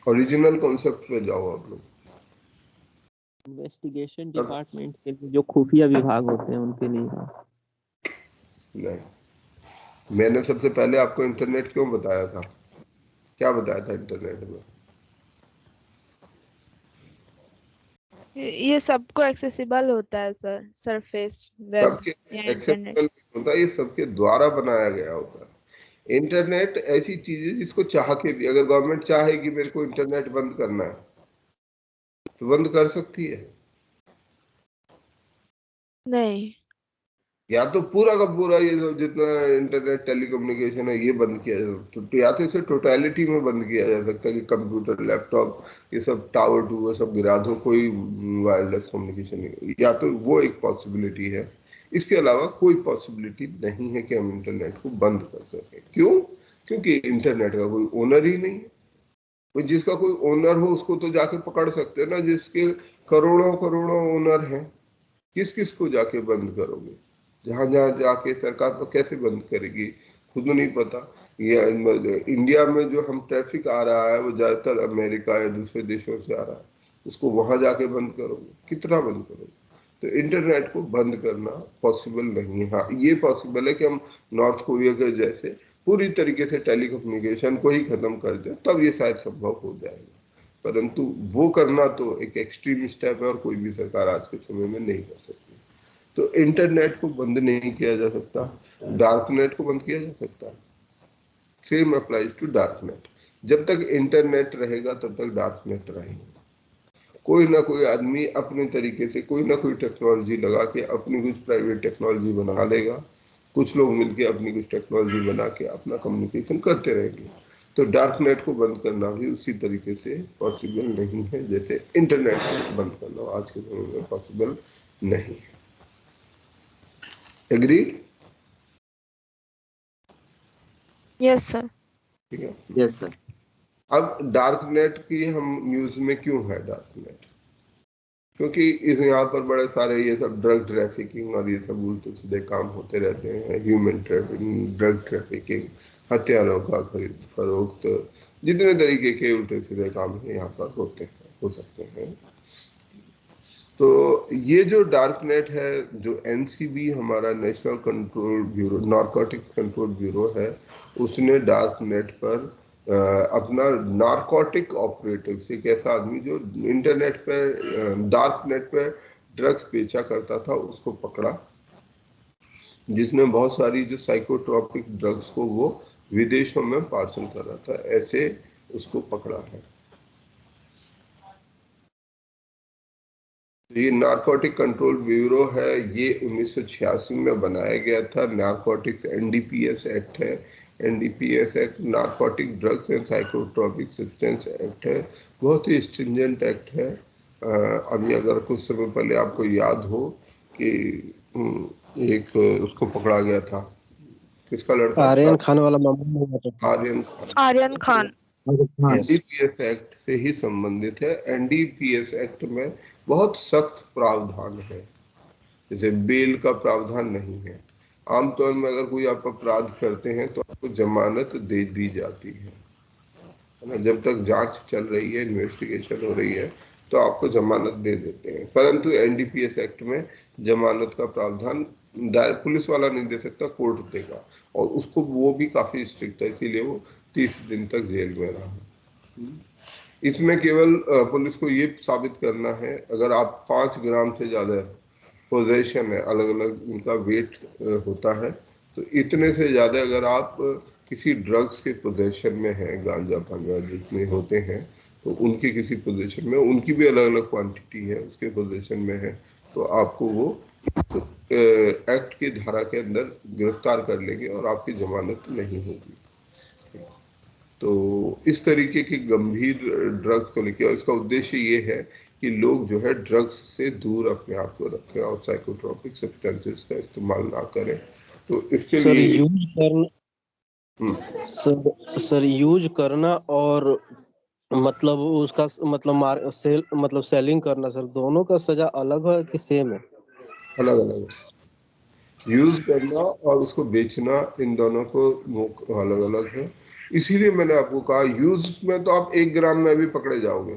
ओरिजिनल कॉन्सेप्ट पे जाओ आप लोग। इन्वेस्टिगेशन डिपार्टमेंट के लिए, जो खुफिया विभाग होते हैं उनके लिए। नहीं, मैंने सबसे पहले आपको इंटरनेट क्यों बताया था? क्या बताया था इंटरनेट में? ये सबको एक्सेसिबल होता है सर, सरफेस वेब सबके या इंटरनेट। एक्सेसिबल होता है, ये सबके द्वारा बनाया गया होता है। इंटरनेट ऐसी चीज है जिसको चाह के भी, अगर गवर्नमेंट चाहे कि मेरे को इंटरनेट बंद करना है तो बंद कर सकती है? नहीं, या तो पूरा का पूरा ये जितना इंटरनेट टेलीकम्युनिकेशन है ये बंद किया जा सकता, तो या तो इसे टोटलिटी में बंद किया जा सकता है कि कंप्यूटर, लैपटॉप, ये सब टावर टूवर सब गिरा दो, कोई वायरलेस कम्युनिकेशन नहीं, या तो वो एक पॉसिबिलिटी है। इसके अलावा कोई पॉसिबिलिटी नहीं है कि हम इंटरनेट को बंद कर सकें। क्यों? क्योंकि इंटरनेट का कोई ओनर ही नहीं है। कोई जिसका कोई ओनर हो उसको तो जाके पकड़ सकते हैं ना, जिसके करोड़ों करोड़ों ओनर हैं। किस किस को जाके बंद करोगे? जहां जहां जाके सरकार तो कैसे बंद करेगी, खुद नहीं पता। ये इंडिया में जो हम ट्रैफिक आ रहा है वो ज्यादातर अमेरिका या दूसरे देशों से आ रहा है, उसको वहां जाके बंद करोगे, कितना बंद करोगे? तो इंटरनेट को बंद करना पॉसिबल नहीं है। हाँ, ये पॉसिबल है कि हम नॉर्थ कोरिया के जैसे पूरी तरीके से टेलीकम्युनिकेशन को ही खत्म कर दें, तब ये शायद संभव हो जाएगा, परंतु वो करना तो एक एक्सट्रीम स्टेप है और कोई भी सरकार आज के समय में नहीं कर सकती। तो इंटरनेट को बंद नहीं किया जा सकता, डार्क नेट को बंद किया जा सकता। Same applies to dark net. जब तक इंटरनेट रहेगा तब तक डार्क नेट रहेगा। कोई ना कोई आदमी अपने तरीके से कोई ना कोई टेक्नोलॉजी लगा के अपनी कुछ प्राइवेट टेक्नोलॉजी बना लेगा, कुछ लोग मिलके अपनी कुछ टेक्नोलॉजी बना के अपना कम्युनिकेशन करते रहेंगे। तो डार्क नेट को बंद करना भी उसी तरीके से पॉसिबल नहीं है जैसे इंटरनेट को बंद करना आज के समय में पॉसिबल नहीं है। एग्रीड? Yes sir. ठीक है। Yes sir. अब डार्क नेट की हम न्यूज में क्यों है डार्क नेट? क्योंकि इस यहाँ पर बड़े सारे ये सब ड्रग ट्रैफिकिंग और ये सब उल्टे सीधे काम होते रहते हैं, ह्यूमन ट्रैफिकिंग, ड्रग ट्रैफिकिंग, हथियारों का खरीद फरोख्त, जितने तरीके के उल्टे सीधे काम है यहाँ पर होते हैं, हो सकते हैं। तो ये जो डार्क नेट है, जो एनसीबी हमारा national control bureau, narcotics control bureau है, उसने डार्क नेट पर अपना नारकोटिक ऑपरेटिव, एक ऐसा आदमी जो इंटरनेट पर डार्क नेट पर ड्रग्स बेचा करता था, उसको पकड़ा, जिसने बहुत सारी जो साइकोट्रोपिक ड्रग्स को वो विदेशों में पार्सल कर रहा था, ऐसे उसको पकड़ा है। ये नारकोटिक कंट्रोल ब्यूरो है, ये 1986 में बनाया गया था। नारकोटिक्स एनडीपीएस एक्ट है, NDPS act narcotic drugs and psychotropic substance act है, बहुत ही स्ट्रिंजेंट एक्ट है। अभी अगर कुछ समय पहले आपको याद हो कि एक उसको पकड़ा गया था, किसका लड़का? आर्यन खान वाला मामला हुआ था। आर्यन खान। आर्यन खान। एनडीपीएस एक्ट से ही संबंधित है। एनडीपीएस एक्ट में बहुत सख्त प्रावधान है, जैसे बेल का प्रावधान नहीं है। आमतौर में अगर कोई आप अपराध करते हैं तो आपको जमानत दे दी जाती है ना, जब तक जांच चल रही है, इन्वेस्टिगेशन हो रही है, तो आपको जमानत दे देते हैं। परंतु एनडीपीएस एक्ट में जमानत का प्रावधान डायरेक्ट पुलिस वाला नहीं दे सकता, कोर्ट देगा, और उसको वो भी काफी स्ट्रिक्ट है, इसीलिए वो 30 दिन तक जेल में रहा। इसमें केवल पुलिस को ये साबित करना है, अगर आप 5 ग्राम से ज्यादा पोजेशन है, अलग अलग इनका वेट होता है, तो इतने से ज्यादा अगर आप किसी ड्रग्स के पोजेशन में है, गांजा भांजा जितने होते हैं, तो उनके किसी पोजीशन में, उनकी भी अलग अलग क्वांटिटी है, उसके पोजीशन में है, तो आपको वो एक्ट की धारा के अंदर गिरफ्तार कर लेंगे और आपकी जमानत नहीं होगी। तो इस तरीके की गंभीर ड्रग्स को लेकर, और इसका उद्देश्य ये है कि लोग जो है ड्रग्स से दूर अपने आप को रखें और साइकोट्रोपिक सब्सटेंसेस का इस्तेमाल ना करें। तो इसके सर लिए यूज करना, सर यूज करना और मतलब उसका मतलब सेलिंग करना, सर दोनों का सजा अलग है कि सेम है? अलग अलग है। यूज करना और उसको बेचना, इन दोनों को अलग अलग है। इसीलिए मैंने आपको कहा, यूज में तो आप 1 ग्राम में भी पकड़े जाओगे,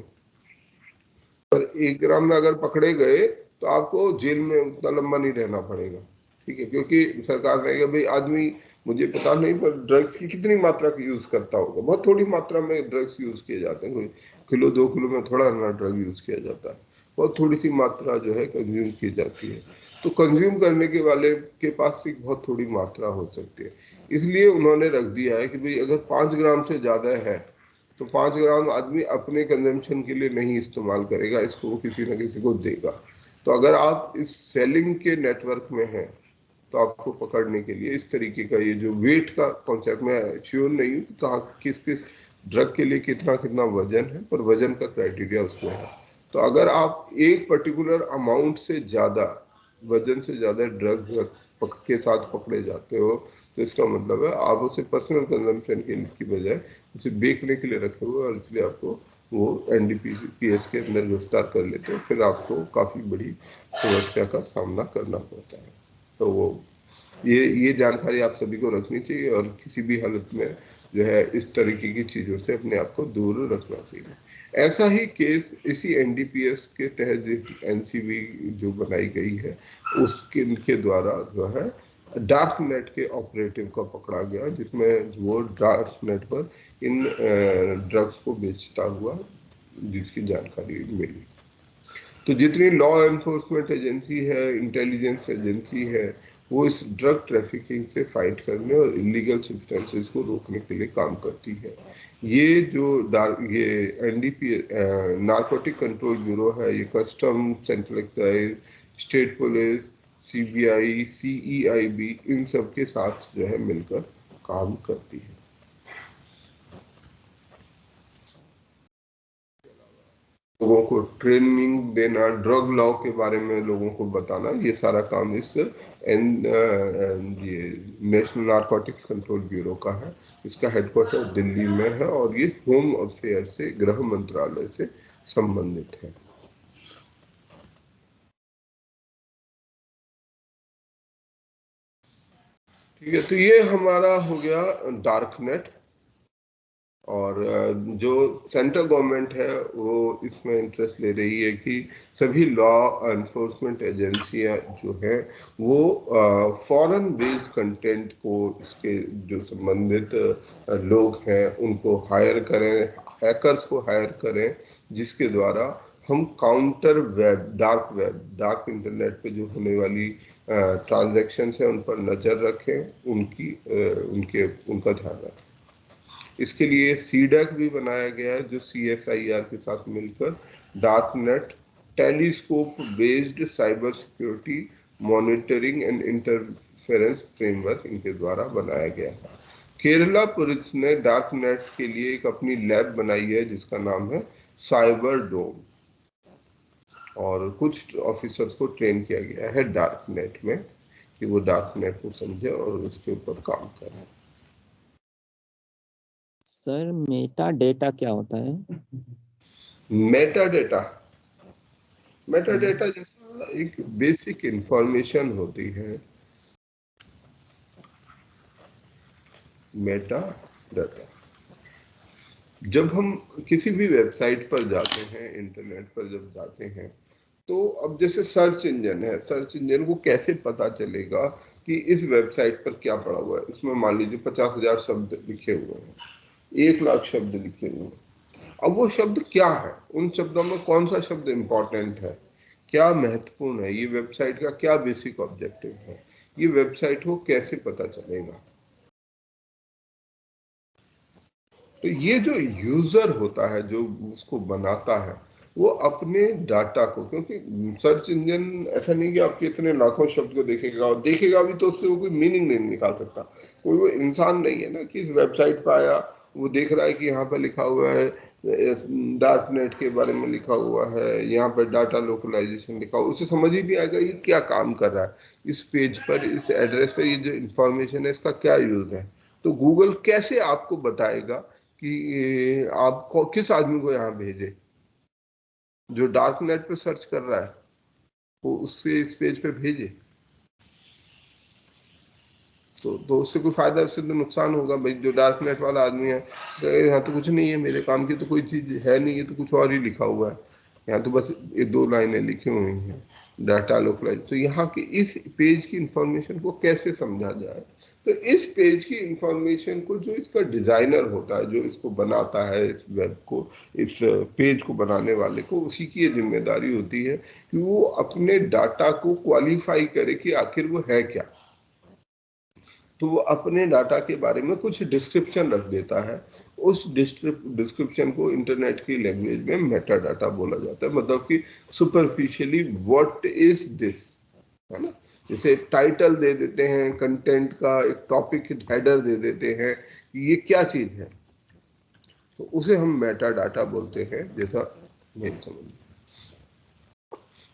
पर 1 ग्राम में अगर पकड़े गए तो आपको जेल में उतना लंबा नहीं रहना पड़ेगा, ठीक है, क्योंकि सरकार कहेगा भाई आदमी, मुझे पता नहीं पर ड्रग्स की कितनी मात्रा का यूज करता होगा, बहुत थोड़ी मात्रा में ड्रग्स यूज किए जाते हैं, कोई किलो 2 किलो में थोड़ा ना ड्रग यूज किया जाता है, बहुत थोड़ी सी मात्रा जो है कंज्यूम की जाती है। तो कंज्यूम करने के वाले के पास एक बहुत थोड़ी मात्रा हो सकती है, इसलिए उन्होंने रख दिया है कि भाई अगर 5 ग्राम से ज्यादा है तो 5 ग्राम आदमी अपने कंजम्पशन के लिए नहीं इस्तेमाल करेगा, इसको वो किसी न किसी को देगा। तो अगर आप इस सेलिंग के नेटवर्क में हैं तो आपको पकड़ने के लिए इस तरीके का ये जो वेट का कॉन्सेप्ट, मैं श्योर नहीं हूँ कहाँ किस किस ड्रग के लिए कितना कितना वजन है, पर वजन का क्राइटेरिया उसमें है। तो अगर आप एक पर्टिकुलर अमाउंट से ज्यादा, वजन से ज्यादा ड्रग के साथ पकड़े जाते हो, तो इसका मतलब है आप उसे पर्सनल कंजम्पशन की बजाय उसे बेचने के लिए रखे हुए, और इसलिए आपको वो एनडीपीएस के अंदर गिरफ्तार कर लेते हैं, फिर आपको काफी बड़ी समस्या का सामना करना पड़ता है। तो वो ये जानकारी आप सभी को रखनी चाहिए, और किसी भी हालत में जो है इस तरीके की चीजों से अपने आप को दूर रखना चाहिए। ऐसा ही केस इसी एनडीपीएस के तहत एनसीबी जो बनाई गई है उसके द्वारा जो है डार्क नेट के ऑपरेटिव को पकड़ा गया, जिसमें वो डार्क नेट पर इन ड्रग्स को बेचता हुआ जिसकी जानकारी मिली। तो जितनी लॉ एनफोर्समेंट एजेंसी है, इंटेलिजेंस एजेंसी है, वो इस ड्रग ट्रैफिकिंग से फाइट करने और इलीगल सब्सटेंसेस को रोकने के लिए काम करती है। ये जो ये एनडीपी नारकोटिक कंट्रोल ब्यूरो है, ये custom, central excise, state police, CBI, CEIB, इन सब के साथ जो है मिलकर काम करती है। लोगों को ट्रेनिंग देना, ड्रग लॉ के बारे में लोगों को बताना, ये सारा काम इस ये नेशनल नारकोटिक्स कंट्रोल ब्यूरो का है। इसका हेडक्वार्टर दिल्ली में है और ये होम अफेयर से, गृह मंत्रालय से संबंधित है। ठीक है, तो ये हमारा हो गया डार्क नेट। और जो सेंट्रल गवर्नमेंट है वो इसमें इंटरेस्ट ले रही है कि सभी लॉ एनफोर्समेंट एजेंसियां जो हैं वो फॉरेन बेस्ड कंटेंट को, इसके जो संबंधित लोग हैं उनको हायर करें, हैकर्स को हायर करें, जिसके द्वारा हम काउंटर वेब, डार्क इंटरनेट पे जो होने वाली ट्रांजैक्शंस हैं उन पर नजर रखें, उनका ध्यान रखें। इसके लिए सीडैक भी बनाया गया है जो सीएसआईआर के साथ मिलकर dark net telescope based cyber security monitoring and interference framework इनके द्वारा बनाया गया है। केरला पुलिस ने डार्क नेट के लिए एक अपनी लैब बनाई है जिसका नाम है साइबर डोम, और कुछ ऑफिसर्स को ट्रेन किया गया है डार्क नेट में कि वो डार्क नेट को समझे और उसके ऊपर काम करें। सर मेटा डेटा क्या होता है? मेटा डेटा जैसा एक बेसिक इंफॉर्मेशन होती है। मेटा डाटा, जब हम किसी भी वेबसाइट पर जाते हैं, इंटरनेट पर जब जाते हैं, तो अब जैसे सर्च इंजन है, सर्च इंजन को कैसे पता चलेगा कि इस वेबसाइट पर क्या पड़ा हुआ है? इसमें मान लीजिए 50,000 शब्द लिखे हुए हैं, 1,00,000 शब्द लिखे हुए हैं। अब वो शब्द क्या है, उन शब्दों में कौन सा शब्द इंपॉर्टेंट है, क्या महत्वपूर्ण है, ये वेबसाइट का क्या बेसिक ऑब्जेक्टिव है, ये वेबसाइट को कैसे पता चलेगा? तो ये जो यूजर होता है, जो उसको बनाता है, वो अपने डाटा को, क्योंकि सर्च इंजन ऐसा नहीं कि आपके इतने लाखों शब्द को देखेगा, और देखेगा भी तो उससे वो कोई मीनिंग नहीं निकाल सकता। कोई वो इंसान नहीं है ना कि इस वेबसाइट पर आया, वो देख रहा है कि यहाँ पर लिखा हुआ है डार्क नेट के बारे में लिखा हुआ है, यहाँ पर डाटा लोकलाइजेशन लिखा हुआ, उसे समझ ही नहीं आएगा ये क्या काम कर रहा है, इस पेज पर, इस एड्रेस पर ये जो इंफॉर्मेशन है इसका क्या यूज है। तो गूगल कैसे आपको बताएगा कि आप किस आदमी को यहाँ भेजे? जो डार्क नेट पे सर्च कर रहा है वो उससे इस पेज पे भेजे, तो उससे कोई फायदा, उससे तो नुकसान होगा। भाई जो डार्क नेट वाला आदमी है, यहाँ तो कुछ नहीं है, मेरे काम की तो कोई चीज है नहीं, ये तो कुछ और ही लिखा हुआ है, यहाँ तो बस ये 2 लाइनें लिखी हुई हैं, डाटा लोकलाइज। तो यहाँ की इस पेज की इंफॉर्मेशन को कैसे समझा जाए? तो इस पेज की इंफॉर्मेशन को जो इसका डिजाइनर होता है, जो इसको बनाता है, इस वेब को, इस पेज को बनाने वाले को, उसी की ये जिम्मेदारी होती है कि वो अपने डाटा को क्वालिफाई करे कि आखिर वो है क्या। तो वो अपने डाटा के बारे में कुछ डिस्क्रिप्शन रख देता है, उस डिस्क्रिप्शन को इंटरनेट की लैंग्वेज में मेटा डाटा बोला जाता है। मतलब कि सुपरफिशियली व्हाट इज दिस, है ना, जैसे टाइटल दे देते हैं, कंटेंट का एक टॉपिक हेडर दे देते हैं कि ये क्या चीज है, तो उसे हम मेटा डाटा बोलते हैं। जैसा मेरी समझ,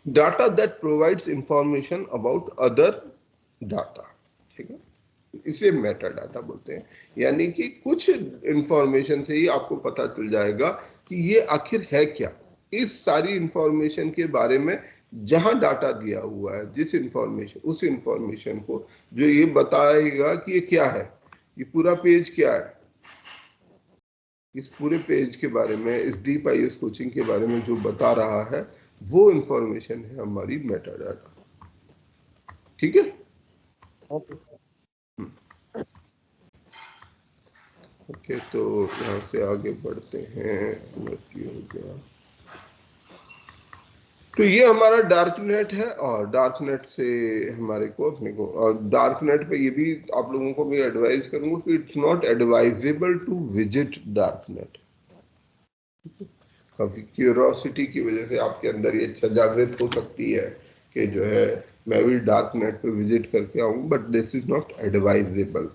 data that provides information about other data, ठीक है, इसे मेटा डाटा बोलते हैं। यानी कि कुछ इंफॉर्मेशन से ही आपको पता चल जाएगा कि ये आखिर है क्या। इस सारी इंफॉर्मेशन के बारे में जहां डाटा दिया हुआ है, जिस इंफॉर्मेशन, उस इंफॉर्मेशन को जो ये बताएगा कि ये क्या है, ये पूरा पेज क्या है, इस पूरे पेज के बारे में, इस डीप आईएएस कोचिंग के बारे में जो बता रहा है वो इंफॉर्मेशन है हमारी मेटा डाटा। ठीक है, ओके। तो यहाँ से आगे बढ़ते हैं। ये हो गया। तो ये हमारा डार्क नेट है, और डार्क नेट से हमारे को अपने को, और डार्क नेट पे ये भी आप लोगों को भी एडवाइस करूंगा कि it's not advisable to visit dark net. काफी क्यूरोसिटी की वजह से आपके अंदर ये इच्छा जागृत हो सकती है कि जो है मैं भी डार्क नेट पे विजिट करके आऊं, but this is not advisable.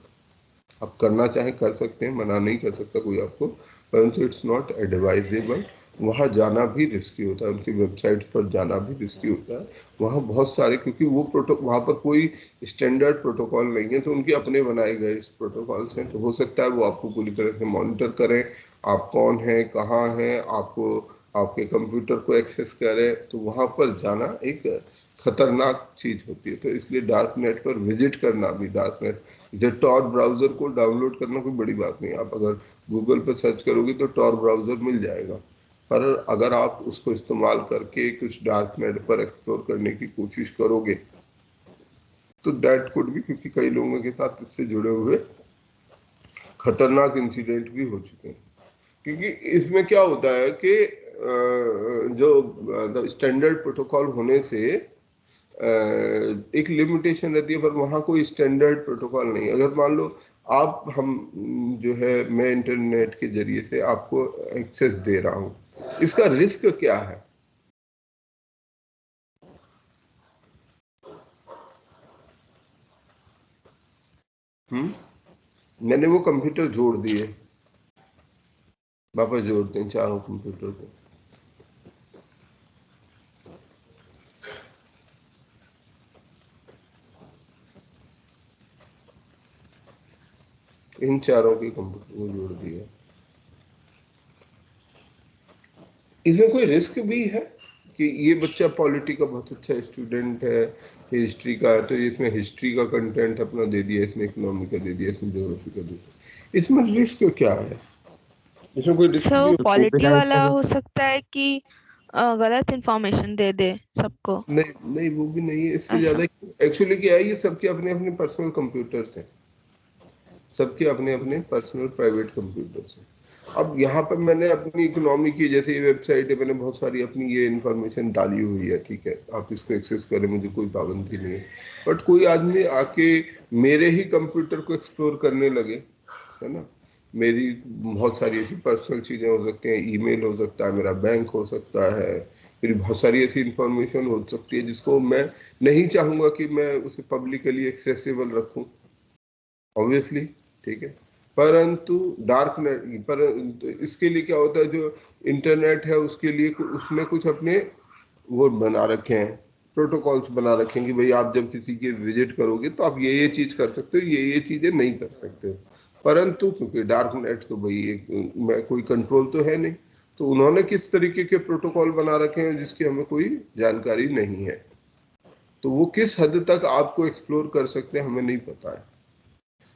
आप करना चाहे कर सकते हैं, मना नहीं कर सकता कोई आपको, परंतु इट्स नॉट एडवाइजेबल। वहाँ जाना भी रिस्की होता है, उनकी वेबसाइट पर जाना भी रिस्की होता है। वहाँ बहुत सारे, क्योंकि वो वहाँ पर कोई स्टैंडर्ड प्रोटोकॉल नहीं है, तो उनके अपने बनाए गए इस प्रोटोकॉल्स हैं। तो हो सकता है वो आपको पूरी तरह से मॉनिटर करें, आप कौन हैं, कहाँ हैं, आपको आपके कंप्यूटर को एक्सेस करें। तो वहाँ पर जाना एक खतरनाक चीज होती है। तो इसलिए डार्क नेट पर विजिट करना भी, डार्क नेट जो टॉर ब्राउजर को डाउनलोड करना कोई बड़ी बात नहीं। आप अगर गूगल पर सर्च करोगे तो टॉर ब्राउजर मिल जाएगा, पर अगर आप उसको इस्तेमाल करके कुछ डार्क नेट पर एक्सप्लोर करने की कोशिश करोगे तो दैट कुड भी, क्योंकि कई लोगों के साथ इससे जुड़े हुए खतरनाक इंसिडेंट भी हो चुके हैं। क्योंकि इसमें क्या होता है कि जो स्टैंडर्ड प्रोटोकॉल होने से एक लिमिटेशन रहती है, पर वहाँ कोई स्टैंडर्ड प्रोटोकॉल नहीं। अगर मान लो आप, हम जो है, मैं इंटरनेट के जरिए से आपको एक्सेस दे रहा हूँ, इसका रिस्क क्या है? मैंने वो कंप्यूटर जोड़ दिए, वापस जोड़ते हैं चारों कंप्यूटर को। इन चारों के कंप्यूटर को जोड़ दिया। इसमें कोई रिस्क भी है कि ये बच्चा पॉलिटी का बहुत अच्छा स्टूडेंट है, हिस्ट्री का है, तो इसमें हिस्ट्री का कंटेंट अपना दे दिया, इसमें इकोनॉमी का दे दिया, इसमें ज्योग्राफी का दे दिया। इसमें रिस्क क्या है? इसमें कोई रिस्क वो भी पॉलिटी वाला हो सकता है कि गलत इंफॉर्मेशन दे दे सबको। नहीं नहीं, वो भी नहीं है। इससे ऐसा ज्यादा एक्चुअली क्या है, ये सबके अपने अपने पर्सनल कंप्यूटर्स हैं, सबके अपने अपने पर्सनल प्राइवेट कंप्यूटर्स हैं। अब यहाँ पर मैंने अपनी इकोनॉमी की, जैसे ये वेबसाइट है, मैंने बहुत सारी अपनी ये इन्फॉर्मेशन डाली हुई है, ठीक है, आप इसको एक्सेस करें, मुझे कोई पाबंदी नहीं है। बट कोई आदमी आके मेरे ही कंप्यूटर को एक्सप्लोर करने लगे, है ना, मेरी बहुत सारी ऐसी पर्सनल चीजें हो सकती हैं, ईमेल हो सकता है, मेरा बैंक हो सकता है, मेरी बहुत सारी ऐसी इंफॉर्मेशन हो सकती है जिसको मैं नहीं चाहूंगा कि मैं उसे पब्लिकली एक्सेसिबल रखूं, ऑब्वियसली, ठीक है। परंतु डार्क नेट पर, इसके लिए क्या होता है, जो इंटरनेट है उसके लिए उसने कुछ अपने वो बना रखे हैं, प्रोटोकॉल्स बना रखे हैं कि भाई आप जब किसी के विजिट करोगे तो आप ये चीज कर सकते हो, ये चीजें नहीं कर सकते हो। परंतु क्योंकि डार्क नेट तो भाई एक में कोई कंट्रोल तो है नहीं, तो उन्होंने किस तरीके के प्रोटोकॉल बना रखे हैं जिसकी हमें कोई जानकारी नहीं है, तो वो किस हद तक आपको एक्सप्लोर कर सकते हैं हमें नहीं पता है।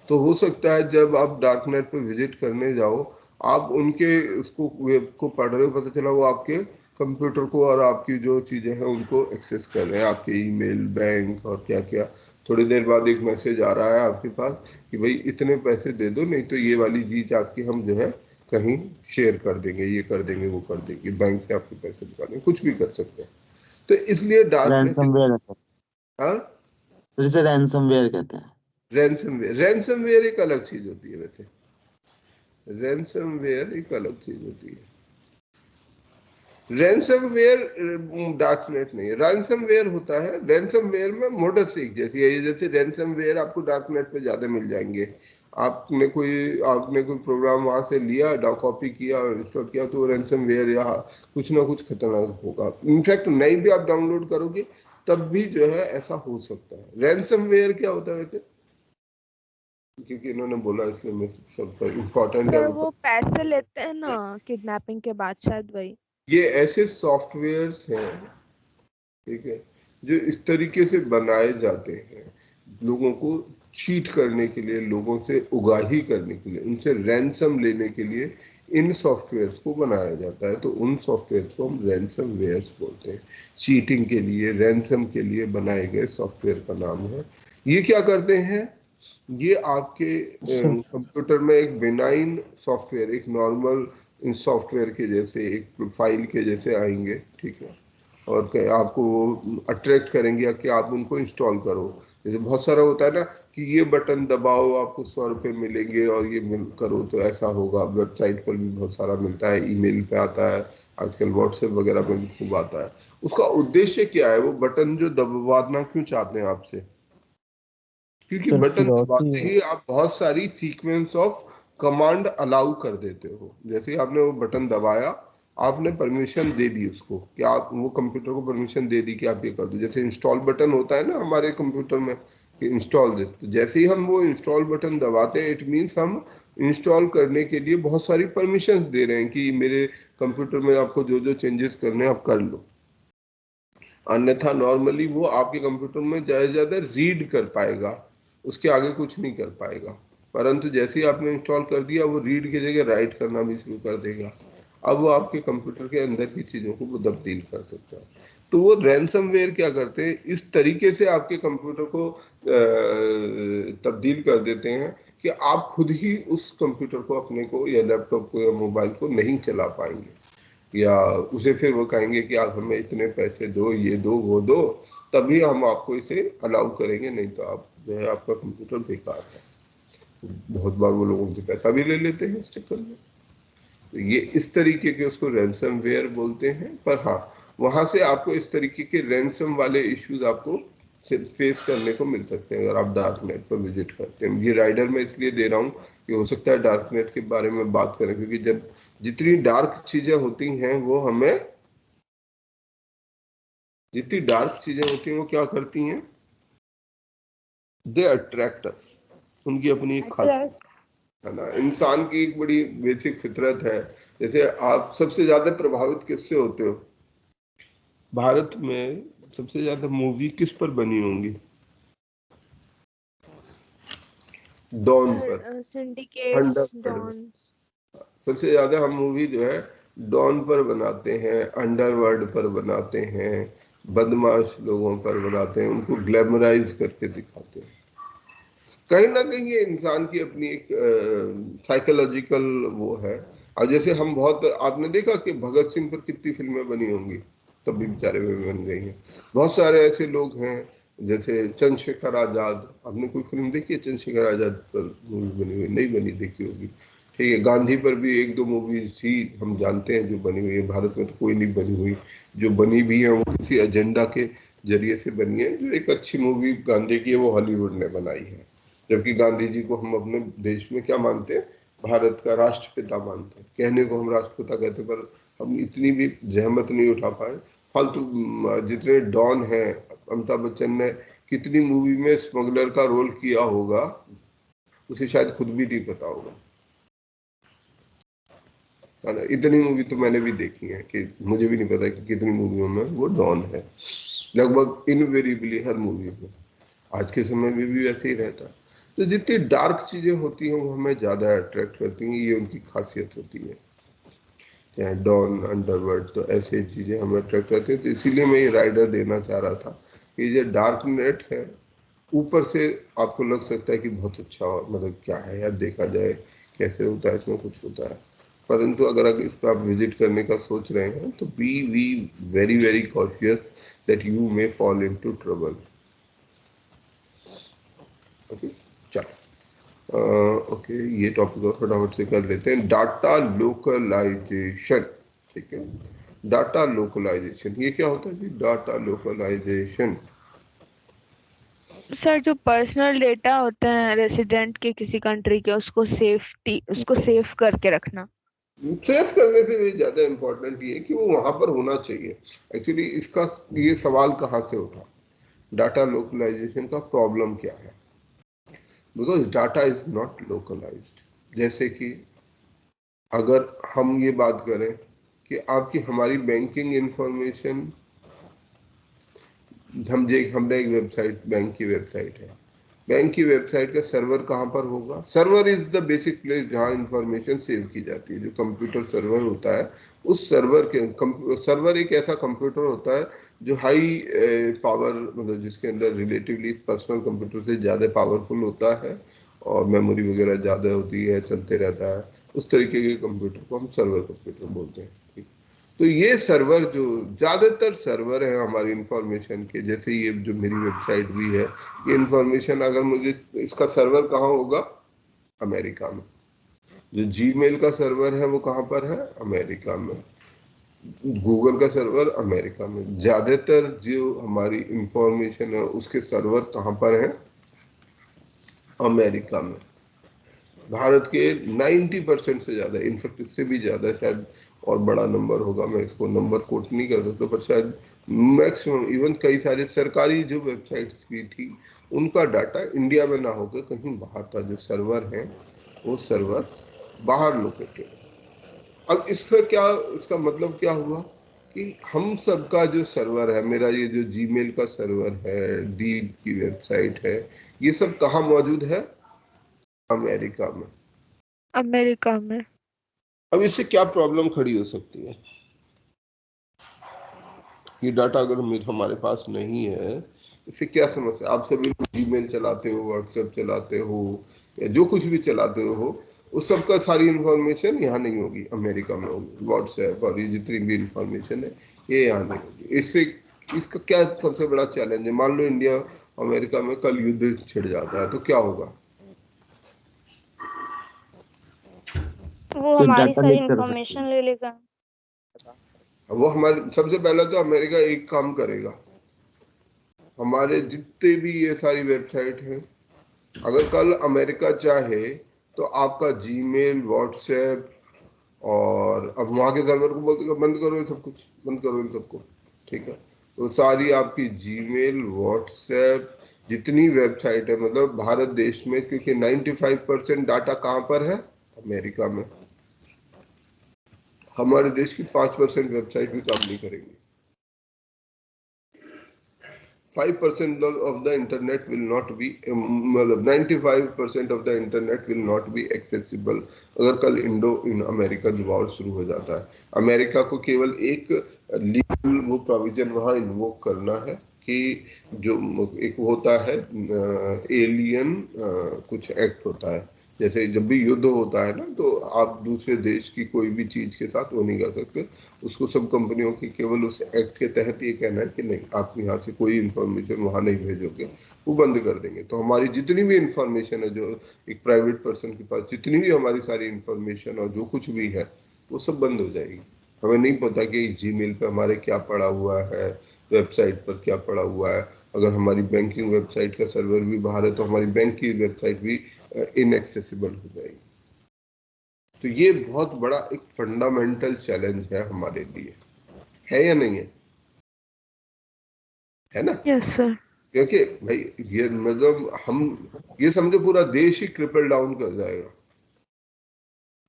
तो हो सकता है जब आप डार्क नेट पे विजिट करने जाओ, आप उनके उसको वेब को पढ़ रहे हो, पता चला वो आपके कंप्यूटर को और आपकी जो चीजें हैं उनको एक्सेस कर रहे हैं, आपके ईमेल, बैंक और क्या क्या। थोड़ी देर बाद एक मैसेज आ रहा है आपके पास कि भाई इतने पैसे दे दो, नहीं तो ये वाली चीज आपकी हम जो है कहीं शेयर कर देंगे, ये कर देंगे, वो कर देंगे, बैंक से आपके पैसे निकालेंगे, कुछ भी कर सकते हैं। तो इसलिए डार्क नेट, रैंसमवेयर है, हाँ, तो इसे रैंसमवेयर कहते हैं। रैंसमवेयर एक अलग चीज होती है, वैसे रैंसमवेयर एक अलग चीज होती है। रैंसमवेयर डार्क नेट नहीं है। रैंसमवेयर होता है, रैंसमवेयर में मोडसिक जैसी है, जैसे रैंसमवेयर आपको डार्क नेट पे ज्यादा मिल जाएंगे। आपने कोई प्रोग्राम वहां से लिया, कॉपी किया और इंस्टॉल किया, तो रैंसमवेयर या कुछ ना कुछ खतरनाक होगा। इनफैक्ट नहीं भी आप डाउनलोड करोगे तब भी जो है ऐसा हो सकता है। रैंसमवेयर क्या होता है वैसे, क्योंकि इन्होंने बोला इसलिए मैं सब इम्पोर्टेंट है सर वो पैसे लेते हैं ना किडनैपिंग के बाद, शायद वही। ये ऐसे सॉफ्टवेयर्स हैं, ठीक है, जो इस तरीके से बनाए जाते हैं लोगों को चीट करने के लिए, लोगों से उगाही करने के लिए, उनसे रैंसम लेने के लिए इन सॉफ्टवेयर्स को बनाया जाता है। तो उन सॉफ्टवेयर्स को हम रैंसमवेयर्स बोलते हैं। चीटिंग के लिए, रैंसम के लिए बनाए गए सॉफ्टवेयर का नाम है। ये क्या करते हैं, ये आपके कंप्यूटर में एक बेनाइन सॉफ्टवेयर, एक नॉर्मल सॉफ्टवेयर के जैसे, एक फाइल के जैसे आएंगे, ठीक है, और आपको वो अट्रैक्ट करेंगे या कि आप उनको इंस्टॉल करो। जैसे बहुत सारा होता है ना कि ये बटन दबाओ आपको 100 रुपये मिलेंगे, और ये करो तो ऐसा होगा। वेबसाइट पर भी बहुत सारा मिलता है, ईमेल पे आता है, आजकल व्हाट्सएप वगैरह पे भी खूब आता है। उसका उद्देश्य क्या है, वो बटन जो दबाना क्यों चाहते हैं आपसे, क्योंकि सर बटन फिरौती दबाते ही आप बहुत सारी सीक्वेंस ऑफ कमांड अलाउ कर देते हो। जैसे आपने वो बटन दबाया, आपने परमिशन दे दी उसको कि आप, वो कंप्यूटर को परमिशन दे दी कि आप ये कर दो। जैसे इंस्टॉल बटन होता है ना हमारे कंप्यूटर में कि इंस्टॉल दे, तो जैसे ही हम वो इंस्टॉल बटन दबाते हैं, इट मीन्स हम इंस्टॉल करने के लिए बहुत सारी परमिशन दे रहे हैं कि मेरे कंप्यूटर में आपको जो जो चेंजेस करने हैं आप कर लो। अन्यथा नॉर्मली वो आपके कंप्यूटर में ज्यादा से ज्यादा रीड कर पाएगा, उसके आगे कुछ नहीं कर पाएगा। परंतु जैसे ही आपने इंस्टॉल कर दिया, वो रीड की जगह राइट करना भी शुरू कर देगा। अब वो आपके कंप्यूटर के अंदर की चीजों को वो तब्दील कर सकता है। तो वो रैंसमवेयर क्या करते हैं, इस तरीके से आपके कंप्यूटर को तब्दील कर देते हैं कि आप खुद ही उस कंप्यूटर को, अपने को या लैपटॉप को या मोबाइल को नहीं चला पाएंगे, या उसे फिर वो कहेंगे कि आप हमें इतने पैसे दो, ये दो, वो दो, तभी हम आपको इसे अलाउ करेंगे, नहीं तो आप जो है आपका कंप्यूटर बेकार है। बहुत बार वो लोगों से पैसा भी ले लेते हैं इस चक्कर में। तो ये इस तरीके के उसको रैंसमवेयर बोलते हैं। पर हाँ, वहां से आपको इस तरीके के रैंसम वाले इश्यूज आपको फेस करने को मिल सकते हैं अगर आप डार्क नेट पर विजिट करते हैं। ये राइडर मैं इसलिए दे रहा हूँ कि हो सकता है डार्क नेट के बारे में बात करें, क्योंकि जब जितनी डार्क चीजें होती हैं वो हमें, जितनी डार्क चीजें होती हैं वो क्या करती हैं, दे अट्रैक्ट अस। उनकी अपनी एक खासियत है ना। इंसान की एक बड़ी बेसिक फितरत है। जैसे आप सबसे ज्यादा प्रभावित किससे होते हो, भारत में सबसे ज्यादा मूवी किस पर बनी होंगी, डॉन पर, सर सिंडिकेट्स, अंडरवर्ल्ड। डॉन। सबसे ज्यादा हम मूवी जो है डॉन पर बनाते हैं, अंडरवर्ल्ड पर बनाते हैं, बदमाश लोगों पर बनाते हैं, उनको ग्लैमराइज करके दिखाते हैं। कहीं ना कहीं ये इंसान की अपनी एक साइकोलॉजिकल वो है। और जैसे हम बहुत, आपने देखा कि भगत सिंह पर कितनी फिल्में बनी होंगी, तब भी बेचारे में बन गई हैं। बहुत सारे ऐसे लोग हैं, जैसे चंद्रशेखर आजाद, आपने कोई फिल्म देखी है चंद्रशेखर आजाद पर मूवी बनी हुई? नहीं बनी, देखी होगी, ठीक है। गांधी पर भी एक दो मूवीज ही हम जानते हैं जो बनी हुई है, भारत में तो कोई नहीं बनी हुई। जो बनी भी है वो किसी एजेंडा के जरिए से बनी है। जो एक अच्छी मूवी गांधी की है वो हॉलीवुड ने बनाई है, जबकि गांधी जी को हम अपने देश में क्या मानते हैं, भारत का राष्ट्रपिता मानते हैं। कहने को हम राष्ट्रपिता कहते, पर हम इतनी भी जहमत नहीं उठा पाए। फालतू जितने डॉन हैं, अमिताभ बच्चन ने कितनी मूवी में स्मगलर का रोल किया होगा, उसे शायद खुद भी नहीं पता होगा, है ना। इतनी मूवी तो मैंने भी देखी है कि मुझे भी नहीं पता कि कितनी मूवियों में वो डॉन है। लगभग इनवेरिएबली हर मूवी में, आज के समय में भी वैसे ही रहता है। तो जितनी डार्क चीजें होती हैं वो हमें ज्यादा अट्रैक्ट करती हैं, ये उनकी खासियत होती है, चाहे डॉन, अंडरवर्ल्ड, तो ऐसे चीजें हमें अट्रैक्ट करती हैं। तो इसीलिए मैं ये राइडर देना चाह रहा था कि ये डार्क नेट है, ऊपर से आपको लग सकता है कि बहुत अच्छा, मतलब क्या है यार, देखा जाए कैसे होता है, इसमें कुछ होता है। परंतु अगर इस पर आप विजिट करने का सोच रहे हैं तो be very very cautious that you may fall into trouble. Okay, चलो, ओके, ये टॉपिक और फटाफट से कर लेते हैं। डाटा लोकलाइजेशन, ठीक है। डाटा लोकलाइजेशन ये क्या होता है जी, डाटा लोकलाइजेशन? सर जो पर्सनल डेटा होते हैं रेसिडेंट के किसी कंट्री के, उसको सेफ करके रखना। सेव करने से भी ज्यादा इंपॉर्टेंट ये है कि वो वहां पर होना चाहिए। एक्चुअली इसका ये सवाल कहाँ से उठा, डाटा लोकलाइजेशन का प्रॉब्लम क्या है? Because data is not localised. जैसे कि अगर हम ये बात करें कि आपकी हमारी बैंकिंग इंफॉर्मेशन, हमने एक वेबसाइट, बैंक की वेबसाइट है, बैंक की वेबसाइट का सर्वर कहाँ पर होगा? Server is the basic place जहाँ इंफॉर्मेशन सेव की जाती है। जो कंप्यूटर सर्वर होता है, उस सर्वर के सर्वर एक ऐसा कंप्यूटर होता है जो हाई पावर, मतलब जिसके अंदर रिलेटिवली पर्सनल कंप्यूटर से ज़्यादा पावरफुल होता है और मेमोरी वगैरह ज़्यादा होती है, चलते रहता है। उस तरीके के कंप्यूटर को हम सर्वर कंप्यूटर बोलते हैं। ठीक। तो ये सर्वर, जो ज़्यादातर सर्वर है हमारी इंफॉर्मेशन के, जैसे ये जो मेरी वेबसाइट भी है, ये इंफॉर्मेशन अगर मुझे, इसका सर्वर कहाँ होगा? अमेरिका में। जो जीमेल का सर्वर है वो कहाँ पर है? अमेरिका में। गूगल का सर्वर अमेरिका में। ज्यादातर जो हमारी इंफॉर्मेशन है उसके सर्वर कहाँ पर है? अमेरिका में। भारत के 90% से ज्यादा, इनफैक्ट इससे भी ज्यादा शायद और बड़ा नंबर होगा, मैं इसको नंबर कोट नहीं कर सकता, पर शायद मैक्सिमम, इवन कई सारे सरकारी जो वेबसाइट्स भी थी उनका डाटा इंडिया में ना होकर कहीं बाहर था। जो सर्वर है वो सर्वर बाहर लोकेटेड। अब इसका मतलब क्या हुआ कि हम सबका जो सर्वर है, मेरा ये जो जीमेल का सर्वर है, डीप की वेबसाइट है, ये सब कहाँ मौजूद है? अमेरिका में। अमेरिका में। अब इससे क्या प्रॉब्लम खड़ी हो सकती है? ये डाटा अगर हमारे पास नहीं है, इससे क्या समस्या? आप सभी जीमेल चलाते हो, व्हाट्सएप चलाते हो, या जो कुछ भी चलाते हो, उस सब का सारी इंफॉर्मेशन यहाँ नहीं होगी, अमेरिका में होगी। व्हाट्सएप और ये जितनी भी इंफॉर्मेशन है ये यहाँ नहीं होगी। इससे इसका क्या सबसे बड़ा चैलेंज है? मान लो इंडिया अमेरिका में कल युद्ध छिड़ जाता है तो क्या होगा? वो तो हमारी डाटा सारी लीक कर सकते इंफॉर्मेशन हैं। ले लेगा। वो हमारे, सबसे पहले तो अमेरिका एक काम करेगा, हमारे जितने भी ये सारी वेबसाइट हैं, अगर कल अमेरिका चाहे तो आपका जीमेल, व्हाट्सएप, और अब वहां के सर्वर को बोलते बंद करो ये सब कुछ, बंद करो इन सबको। ठीक है, तो सारी आपकी जीमेल, व्हाट्सएप, जितनी वेबसाइट है, मतलब भारत देश में, क्योंकि 95% डाटा कहाँ पर है? अमेरिका में। हमारे देश की 5% वेबसाइट भी काम नहीं करेंगी। 5% of the internet will not be, मतलब 95% of the internet will not be accessible अगर कल इंडो इन अमेरिकन वॉर शुरू हो जाता है। अमेरिका को केवल एक लीगल वो प्रोविजन वहां इन्वोक करना है कि जो एक होता है एलियन कुछ एक्ट होता है, जैसे जब भी युद्ध होता है ना, तो आप दूसरे देश की कोई भी चीज के साथ वो नहीं कर सकते। उसको सब कंपनियों की केवल उस एक्ट के तहत ये कहना है कि नहीं, आप यहाँ से कोई इंफॉर्मेशन वहां नहीं भेजोगे, वो बंद कर देंगे। तो हमारी जितनी भी इंफॉर्मेशन है, जो एक प्राइवेट पर्सन के पास जितनी भी हमारी सारी इंफॉर्मेशन और जो कुछ भी है, वो सब बंद हो जाएगी। हमें नहीं पता कि जीमेल पे हमारे क्या पड़ा हुआ है, वेबसाइट पर क्या पड़ा हुआ है। अगर हमारी बैंकिंग वेबसाइट का सर्वर भी बाहर है तो हमारी बैंक की वेबसाइट भी इनएक्सेसिबल हो जाएगी। तो ये बहुत बड़ा एक फंडामेंटल चैलेंज है हमारे लिए, है या नहीं है ना? Yes sir. क्योंकि भाई ये मतलब हम ये समझो पूरा देश ही ट्रिपल डाउन कर जाएगा।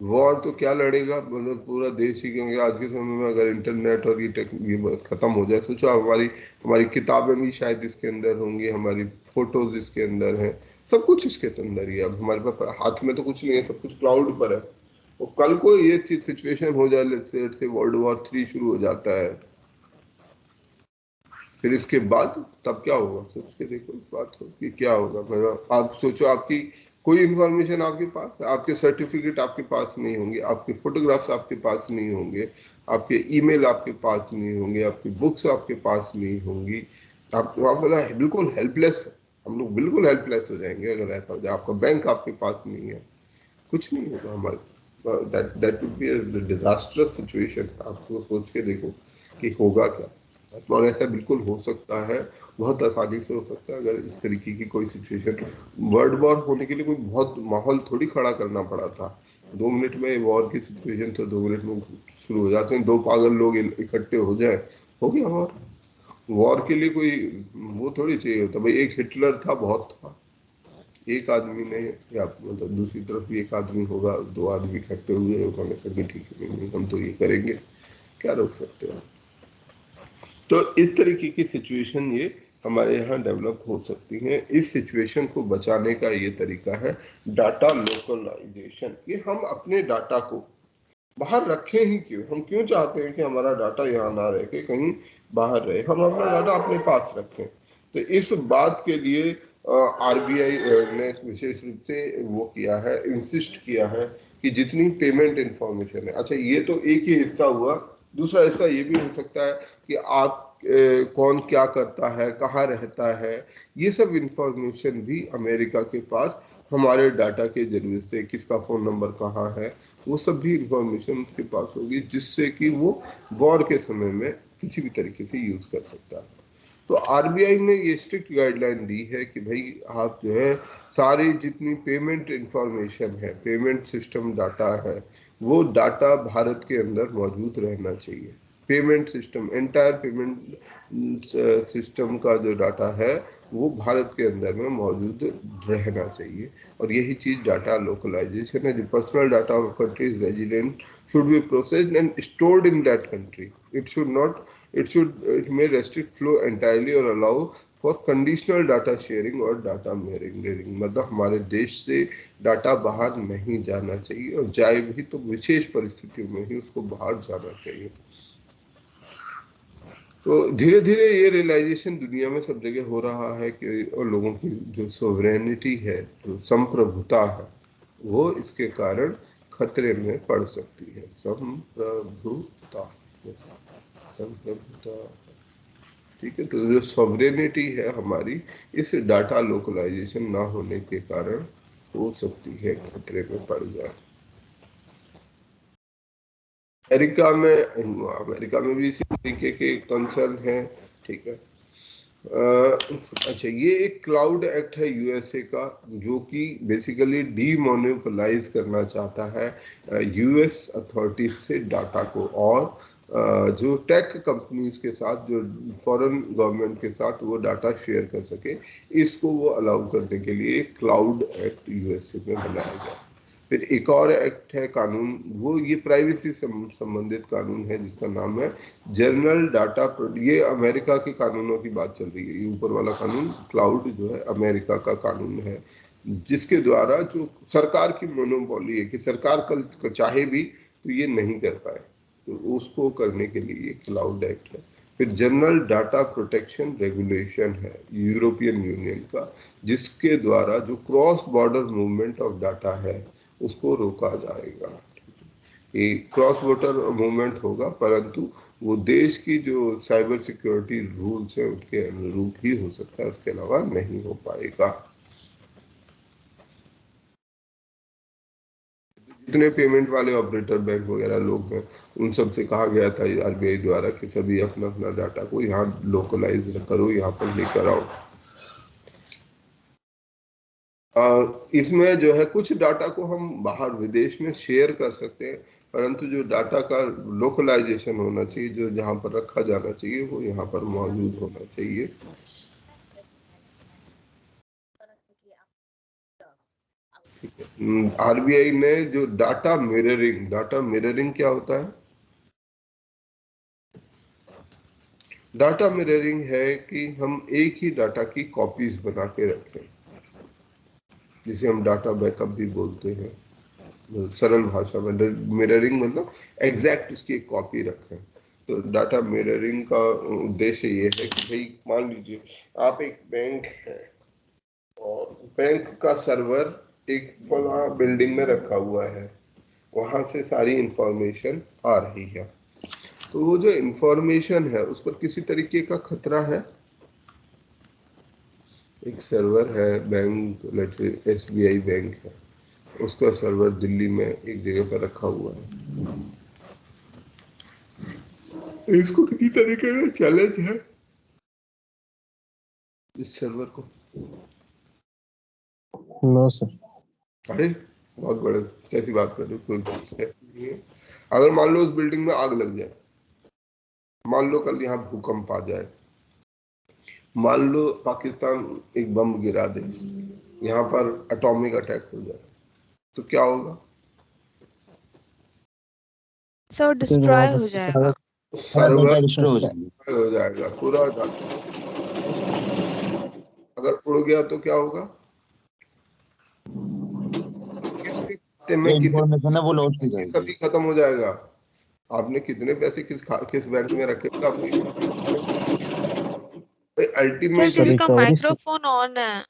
वॉर तो क्या लड़ेगा, मतलब पूरा देश ही, क्योंकि आज के समय में अगर इंटरनेट और ये खत्म हो जाए, सोचो हमारी हमारी किताबें भी शायद इसके अंदर होंगी, हमारी फोटोज इसके अंदर है, सब कुछ इसके अंदर ही है। अब हमारे पास हाथ में तो कुछ नहीं है, सब कुछ क्लाउड पर है। और कल को ये चीज सिचुएशन हो जाए, लेट्स से वर्ल्ड वॉर 3 शुरू हो जाता है, फिर इसके बाद तब क्या होगा? सोच के देखो इस बात को कि क्या होगा। मतलब आप सोचो, आपकी कोई इंफॉर्मेशन आपके पास, आपके सर्टिफिकेट आपके पास नहीं होंगे, आपके फोटोग्राफ्स आपके पास नहीं होंगे, आपके ईमेल आपके पास नहीं होंगे, आपकी बुक्स आपके पास नहीं होंगी। आप बिल्कुल हेल्पलेस, हम लोग बिल्कुल हेल्पलेस हो जाएंगे अगर ऐसा हो जाए। आपका बैंक आपके पास नहीं है, कुछ नहीं होगा हमारे। That would be a disastrous situation. आप सोच के देखो कि होगा क्या। और ऐसा बिल्कुल हो सकता है, बहुत आसानी से हो सकता है। अगर इस तरीके की कोई सिचुएशन, वर्ल्ड वॉर होने के लिए कोई बहुत माहौल थोड़ी खड़ा करना पड़ा था। 2 मिनट में वॉर की सिचुएशन तो 2 मिनट में शुरू हो जाते हैं। 2 पागल लोग इकट्ठे हो जाए, हो गया वॉर। वॉर के लिए कोई वो थोड़ी चाहिए होता भाई। एक हिटलर था, बहुत था, एक आदमी ने, या मतलब दूसरी तरफ भी एक आदमी होगा, 2 आदमी इकट्ठे हुए, उन्होंने कहा ठीक है हम तो ये करेंगे, क्या रोक सकते हो? तो इस तरीके की सिचुएशन ये हमारे यहाँ डेवलप हो सकती हैं। इस सिचुएशन को बचाने का ये तरीका है डाटा लोकलाइजेशन। ये हम अपने डाटा को बाहर रखें ही क्यों, हम क्यों चाहते हैं कि हमारा डाटा यहाँ ना रह के कहीं बाहर रहे, हम अपना डाटा अपने पास रखें। तो इस बात के लिए आरबीआई ने विशेष रूप से वो किया है, इंसिस्ट किया है कि जितनी पेमेंट इंफॉर्मेशन है, अच्छा ये तो एक ही हिस्सा हुआ, दूसरा हिस्सा ये भी हो सकता है कि आप कौन क्या करता है, कहाँ रहता है, ये सब इंफॉर्मेशन भी अमेरिका के पास हमारे डाटा के जरिए से, किसका फोन नंबर कहाँ है, वो सब भी इंफॉर्मेशन उसके पास होगी, जिससे कि वो वॉर के समय में किसी भी तरीके से यूज कर सकता है। तो आरबीआई ने ये स्ट्रिक्ट गाइडलाइन दी है कि भाई आप जो है सारी जितनी पेमेंट इंफॉर्मेशन है, पेमेंट सिस्टम डाटा है, वो डाटा भारत के अंदर मौजूद रहना चाहिए। Payment system, entire payment system का जो डाटा है वो भारत के अंदर में मौजूद रहना चाहिए। और यही चीज डाटा लोकलाइजेशन है। जो personal data of countries resident should be processed and stored in that country. It may restrict flow entirely or allow for conditional data sharing और डाटा mirroring। मतलब हमारे देश से डाटा बाहर नहीं जाना चाहिए, और जाए भी तो विशेष परिस्थितियों में ही उसको बाहर जाना चाहिए। तो धीरे धीरे ये रियलाइजेशन दुनिया में सब जगह हो रहा है कि लोगों की जो सोवरेनिटी है, जो संप्रभुता है, वो इसके कारण खतरे में पड़ सकती है। संप्रभुता, संप्रभुता, ठीक है। तो जो सॉवरेनिटी है हमारी, इस डाटा लोकलाइजेशन ना होने के कारण हो सकती है खतरे में पड़ जाए। अमेरिका में भी इसी तरीके के कंसर्न है, ठीक है। अच्छा, ये एक क्लाउड एक्ट है यूएसए का, जो कि बेसिकली डीमोनोपोलाइज करना चाहता है यूएस अथॉरिटीज से डाटा को, और जो टेक कंपनीज के साथ, जो फॉरेन गवर्नमेंट के साथ वो डाटा शेयर कर सके, इसको वो अलाउ करने के लिए क्लाउड एक्ट यूएसए में बनाया गया। फिर एक और एक्ट है, कानून, वो ये प्राइवेसी संबंधित कानून है, जिसका नाम है जनरल डाटा। ये अमेरिका के कानूनों की बात चल रही है। ये ऊपर वाला कानून क्लाउड जो है अमेरिका का कानून है, जिसके द्वारा जो सरकार की मोनोपोली है कि सरकार कल चाहे भी तो ये नहीं कर पाए, तो उसको करने के लिए क्लाउड एक्ट है। फिर जनरल डाटा प्रोटेक्शन रेगुलेशन है यूरोपियन यूनियन का, जिसके द्वारा जो cross border movement of data है उसको रोका जाएगा। ये क्रॉस बॉर्डर मूवमेंट होगा, परंतु वो देश की जो साइबर सिक्योरिटी रूल्स है उसके अनुरूप ही हो सकता है, उसके अलावा नहीं हो पाएगा। जितने पेमेंट वाले ऑपरेटर, बैंक वगैरह लोग हैं, उन सब से कहा गया था आरबीआई द्वारा कि सभी अपना अपना डाटा को यहाँ लोकलाइज करो, यहाँ पर लेकर आओ। इसमें जो है कुछ डाटा को हम बाहर विदेश में शेयर कर सकते हैं, परंतु जो डाटा का लोकलाइजेशन होना चाहिए, जो जहाँ पर रखा जाना चाहिए वो यहाँ पर मौजूद होना चाहिए। आरबीआई ने जो डाटा मिररिंग क्या होता है? डाटा मिररिंग है कि हम एक ही डाटा की कॉपीज बना के रखें, जिसे हम डाटा बैकअप भी बोलते हैं सरल भाषा में। मिररिंग मतलब एग्जैक्ट इसकी एक कॉपी रखें। तो डाटा मिररिंग का उद्देश्य ये है कि भाई मान लीजिए आप एक बैंक है और बैंक का सर्वर एक फला बिल्डिंग में रखा हुआ है, वहां से सारी इंफॉर्मेशन आ रही है, तो वो जो इंफॉर्मेशन है उस पर किसी तरीके का खतरा है। एक सर्वर है बैंक, एसबीआई बैंक है, उसका सर्वर दिल्ली में एक जगह पर रखा हुआ है, इसको किसी तरीके का चैलेंज है इस सर्वर को? No sir. अरे बहुत बड़े, कैसी बात कर रहे हो, कोई नहीं है। अगर मान लो उस बिल्डिंग में आग लग जाए, मान लो कल यहाँ भूकंप आ जाए, मान लो पाकिस्तान एक बम गिरा दे, यहाँ पर एटॉमिक अटैक हो जाए, तो क्या होगा? सब डिस्ट्रॉय हो जाएगा, सर्वर destroy हो जाएगा। हो जाएगा पूरा डाटा। अगर उड़ गया तो क्या होगा? किसके खाते में कितने इंफॉर्मेशन है वो लॉस हो जाएगी। सभी खत्म हो जाएगा। आपने कितने पैसे किस बैंक में रखे थे आपने सर अल्टीमेट किसी का रिकवरी से माइक्रोफोन ऑन है।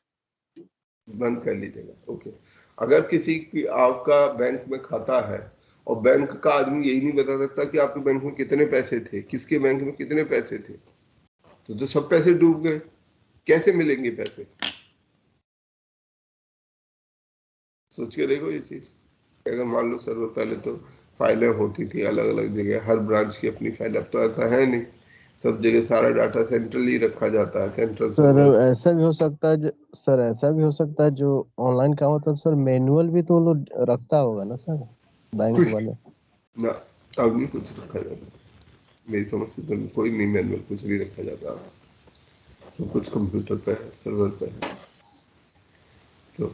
बंद कर लीजिएगा। ओके, अगर किसी की आपका बैंक में खाता है और बैंक का आदमी यही नहीं बता सकता कि आपके बैंक में कितने पैसे थे, किसके बैंक में कितने पैसे थे, तो सब पैसे डूब गए। कैसे मिलेंगे पैसे? सोच के देखो ये चीज। अगर मान लो सर्वर पहले तो फाइलें होती थी अलग अलग जगह, हर ब्रांच की अपनी फाइल, अब तो ऐसा है नहीं, सब जगह सारा डाटा सेंट्रली रखा जाता है, सेंट्रल सर सर्वर। ऐसा भी हो सकता है सर ऐसा भी हो सकता है जो ऑनलाइन काम होता है सर, मैनुअल भी तो वो लोग रखता होगा ना सर, बैंक वाले। ना, अब नहीं कुछ रखा जाता, मेरी समझ से तो कोई नहीं, मैनुअल कुछ नहीं रखा जाता, सब कुछ कंप्यूटर पे है, सर्वर पे है। तो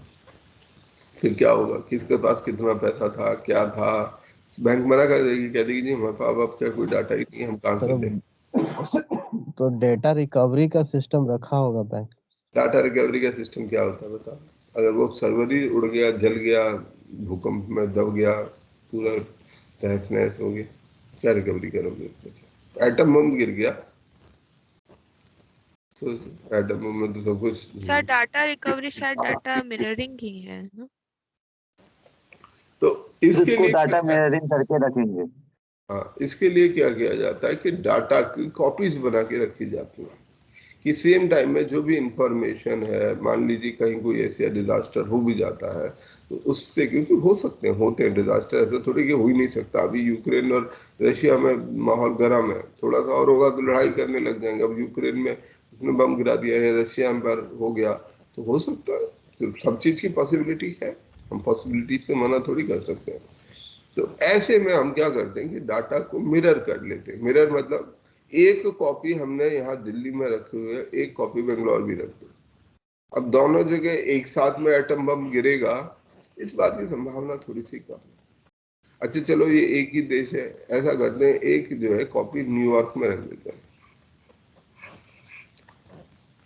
फिर क्या होगा, किसके पास कितना पैसा था, क्या था? बैंक मना कर देगी, कह देगी जी हमारे पास अब क्या कोई डाटा ही नहीं है, हम कहाँ से दें। तो डेटा रिकवरी का सिस्टम रखा होगा बैंक। डाटा रिकवरी का सिस्टम क्या होता है बताओ? अगर वो सर्वर ही उड़ गया, जल गया, भूकंप में दब गया, पूरा तहस नहस हो गया, क्या रिकवरी करोगे? एटम बम गिर गया, सोचो एटम बम में तो सब कुछ। सर डाटा रिकवरी शायद डाटा मिररिंग ही है ना? तो इसके इसको लिए डाटा मिररिंग करके रखेंगे। हाँ, इसके लिए क्या किया जाता है कि डाटा की कॉपीज बना के रखी जाती है कि सेम टाइम में जो भी इंफॉर्मेशन है, मान लीजिए कहीं कोई ऐसा डिजास्टर हो भी जाता है तो उससे, क्योंकि हो सकते हैं, होते हैं डिजास्टर, ऐसा थोड़ी कि हो ही नहीं सकता। अभी यूक्रेन और रशिया में माहौल गर्म है, थोड़ा सा और होगा तो लड़ाई करने लग जाएंगे। अब यूक्रेन में उसने बम गिरा दिया है, रशिया पर हो गया तो हो सकता है। तो सब चीज की पॉसिबिलिटी है, हम पॉसिबिलिटी से मना थोड़ी कर सकते हैं। तो ऐसे में हम क्या करते हैं कि डाटा को मिरर कर लेते हैं। मिरर मतलब एक कॉपी हमने यहाँ दिल्ली में रखे हुए, एक कॉपी बेंगलोर भी रख दो, अब दोनों जगह एक साथ में एटम बम गिरेगा, इस बात की संभावना थोड़ी सी कम है। अच्छा चलो ये एक ही देश है, ऐसा करते हैं एक जो है कॉपी न्यूयॉर्क में रख देते हैं।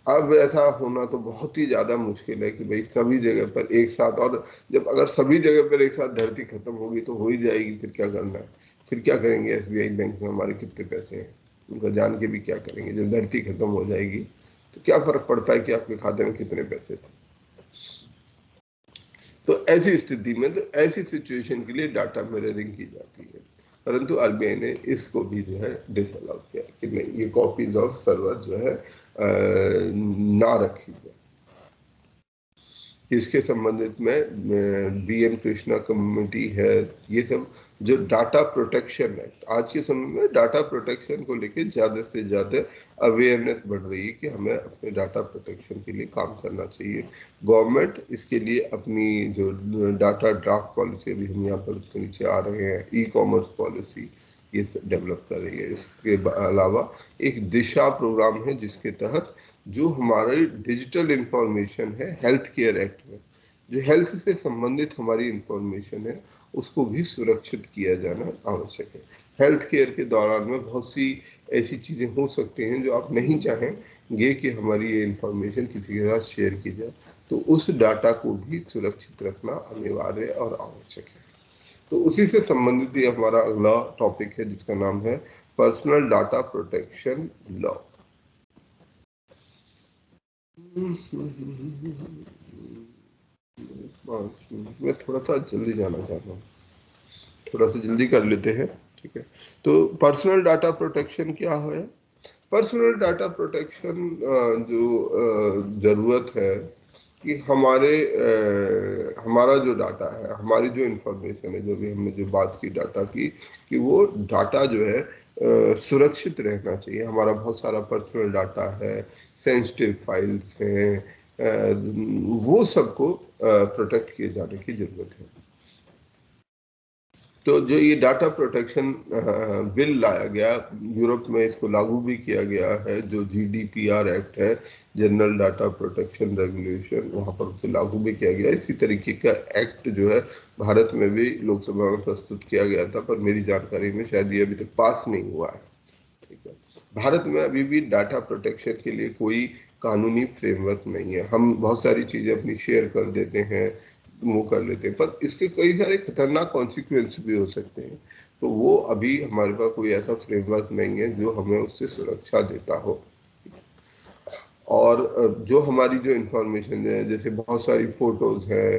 अब ऐसा होना तो बहुत ही ज्यादा मुश्किल है कि भाई सभी जगह पर एक साथ, और जब अगर सभी जगह पर एक साथ धरती खत्म होगी तो हो ही जाएगी, फिर क्या करना है? फिर क्या करेंगे? एसबीआई बैंक में हमारे कितने पैसे हैं उनका जान के भी क्या करेंगे? जब धरती खत्म हो जाएगी तो क्या फर्क पड़ता है कि आपके खाते में कितने पैसे थे? तो ऐसी स्थिति में, तो ऐसी सिचुएशन के लिए डाटा मिररिंग की जाती है, परंतु आरबीआई ने इसको भी जो है डिसअलाउ किया कि नहीं, ये कॉपीज ऑफ सर्वर जो है ना रखी जाए। इसके संबंधित में बीएन कृष्णा कमेटी है, ये सब जो डाटा प्रोटेक्शन एक्ट, आज के समय में डाटा प्रोटेक्शन को लेके ज्यादा से ज्यादा अवेयरनेस बढ़ रही है कि हमें अपने डाटा प्रोटेक्शन के लिए काम करना चाहिए। गवर्नमेंट इसके लिए अपनी जो डाटा ड्राफ्ट पॉलिसी, अभी हम यहाँ पर उसके नीचे आ रहे हैं, ई कॉमर्स पॉलिसी ये डेवलप कर रही है। इसके अलावा एक दिशा प्रोग्राम है जिसके तहत जो हमारी डिजिटल इंफॉर्मेशन है, हेल्थ केयर एक्ट में जो हेल्थ से संबंधित हमारी इंफॉर्मेशन है उसको भी सुरक्षित किया जाना आवश्यक है। हेल्थ केयर के दौरान में बहुत सी ऐसी चीजें हो सकती हैं जो आप नहीं चाहेंगे कि हमारी ये इंफॉर्मेशन किसी के साथ शेयर की जाए, तो उस डाटा को भी सुरक्षित रखना अनिवार्य और आवश्यक है। तो उसी से संबंधित ये हमारा अगला टॉपिक है जिसका नाम है पर्सनल डाटा प्रोटेक्शन लॉ। मैं थोड़ा सा जल्दी जाना चाहता हूँ, थोड़ा सा जल्दी कर लेते हैं, ठीक है? तो पर्सनल डाटा प्रोटेक्शन क्या है? पर्सनल डाटा प्रोटेक्शन जो जरूरत है कि हमारा जो डाटा है, हमारी जो इंफॉर्मेशन है, जो भी हमने जो बात की डाटा की, कि वो डाटा जो है सुरक्षित रहना चाहिए। हमारा बहुत सारा पर्सनल डाटा है, सेंसिटिव फाइल्स हैं, वो सबको प्रोटेक्ट किए जाने की जरूरत है। तो जो ये डाटा प्रोटेक्शन बिल लाया गया, यूरोप में इसको लागू भी किया गया है, जो जीडीपीआर एक्ट है, जनरल डाटा प्रोटेक्शन रेगुलेशन, वहां पर उसे लागू भी किया गया। इसी तरीके का एक्ट जो है भारत में भी लोकसभा में प्रस्तुत किया गया था, पर मेरी जानकारी में शायद ये अभी तक पास नहीं हुआ है, ठीक है? भारत में अभी भी डाटा प्रोटेक्शन के लिए कोई कानूनी फ्रेमवर्क नहीं है। हम बहुत सारी चीजें अपनी शेयर कर देते हैं, वो कर लेते हैं, पर इसके कई सारे खतरनाक कॉन्सिक्वेंस भी हो सकते हैं। तो वो अभी हमारे पास कोई ऐसा फ्रेमवर्क नहीं है जो हमें उससे सुरक्षा देता हो। और जो हमारी जो इंफॉर्मेशन है, जैसे बहुत सारी फोटोज है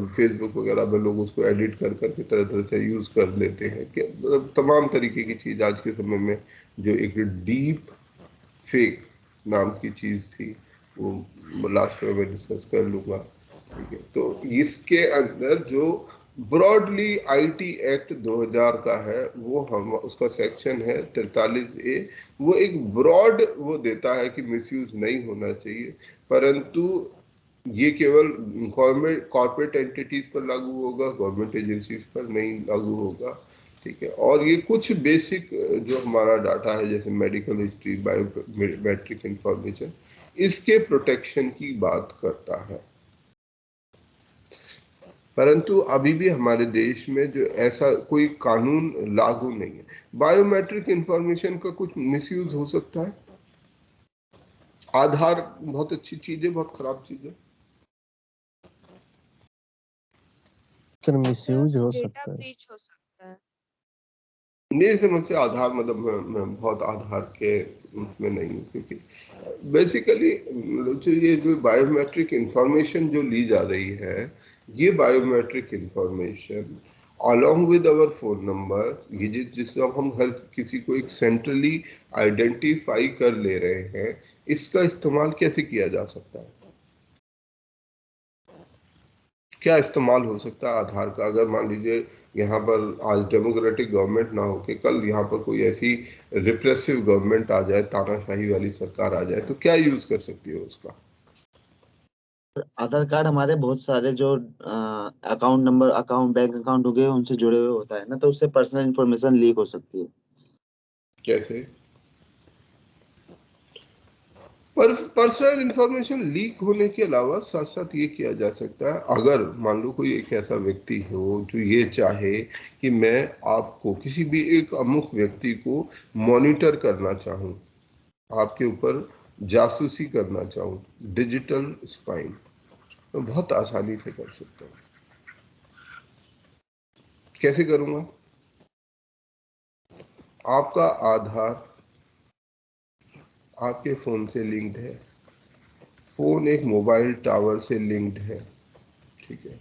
फेसबुक वगैरह में, लोग उसको एडिट कर करके तरह तरह से यूज कर लेते हैं कि तमाम तरीके की चीज आज के समय में, जो एक डीप फेक नाम की चीज थी, वो लास्ट में मैं डिस्कस कर लूंगा। ठीक है, तो इसके अंदर जो ब्रॉडली आईटी एक्ट 2000 का है, वो हम उसका सेक्शन है 43A, वो एक ब्रॉड वो देता है कि मिसयूज नहीं होना चाहिए, परंतु ये केवल गवर्नमेंट कॉर्पोरेट एंटिटीज पर लागू होगा, गवर्नमेंट एजेंसीज पर नहीं लागू होगा। ठीक है, और ये कुछ बेसिक जो हमारा डाटा है, जैसे मेडिकल हिस्ट्री, बायोमेट्रिक इंफॉर्मेशन, इसके प्रोटेक्शन की बात करता है। परंतु अभी भी हमारे देश में जो ऐसा कोई कानून लागू नहीं है। बायोमेट्रिक इंफॉर्मेशन का कुछ मिसयूज हो सकता है। आधार बहुत अच्छी चीज है, बहुत खराब चीज है। सर मिसयूज हो डेटा सकता है। ब्रीच हो सकता है। मेरी समझ से आधार मतलब मैं बहुत आधार के उसमें नहीं हूँ, क्योंकि बेसिकली ये जो बायोमेट्रिक इंफॉर्मेशन जो ली जा रही है, ये biometric information along with our phone number, ये जिसको हम हर किसी को एक सेंट्रली आइडेंटिफाई कर ले रहे हैं, इसका इस्तेमाल कैसे किया जा सकता है? क्या इस्तेमाल हो सकता है आधार का? अगर मान लीजिए यहाँ पर आज डेमोक्रेटिक गवर्नमेंट ना होके कल यहाँ पर कोई ऐसी रिप्रेसिव गवर्नमेंट आ जाए, तानाशाही वाली सरकार आ जाए, तो क्या यूज कर सकती है उसका? आधार कार्ड हमारे बहुत सारे जो account number, account, bank account हो गए, उनसे जुड़े हुए होता है ना, तो उससे पर्सनल इन्फॉर्मेशन लीक हो सकती है। कैसे? पर पर्सनल इंफॉर्मेशन लीक होने के अलावा साथ साथ ये किया जा सकता है, अगर मान लो कोई एक ऐसा व्यक्ति हो जो ये चाहे कि मैं आपको, किसी भी एक अमुक व्यक्ति को मॉनिटर करना चाहूँ, आपके ऊपर जासूसी करना चाहूँ, डिजिटल स्पाइंग, तो बहुत आसानी से कर सकता हूँ। कैसे करूँगा? आपका आधार आपके फोन से लिंक्ड है, फोन एक मोबाइल टावर से लिंक्ड है। ठीक है,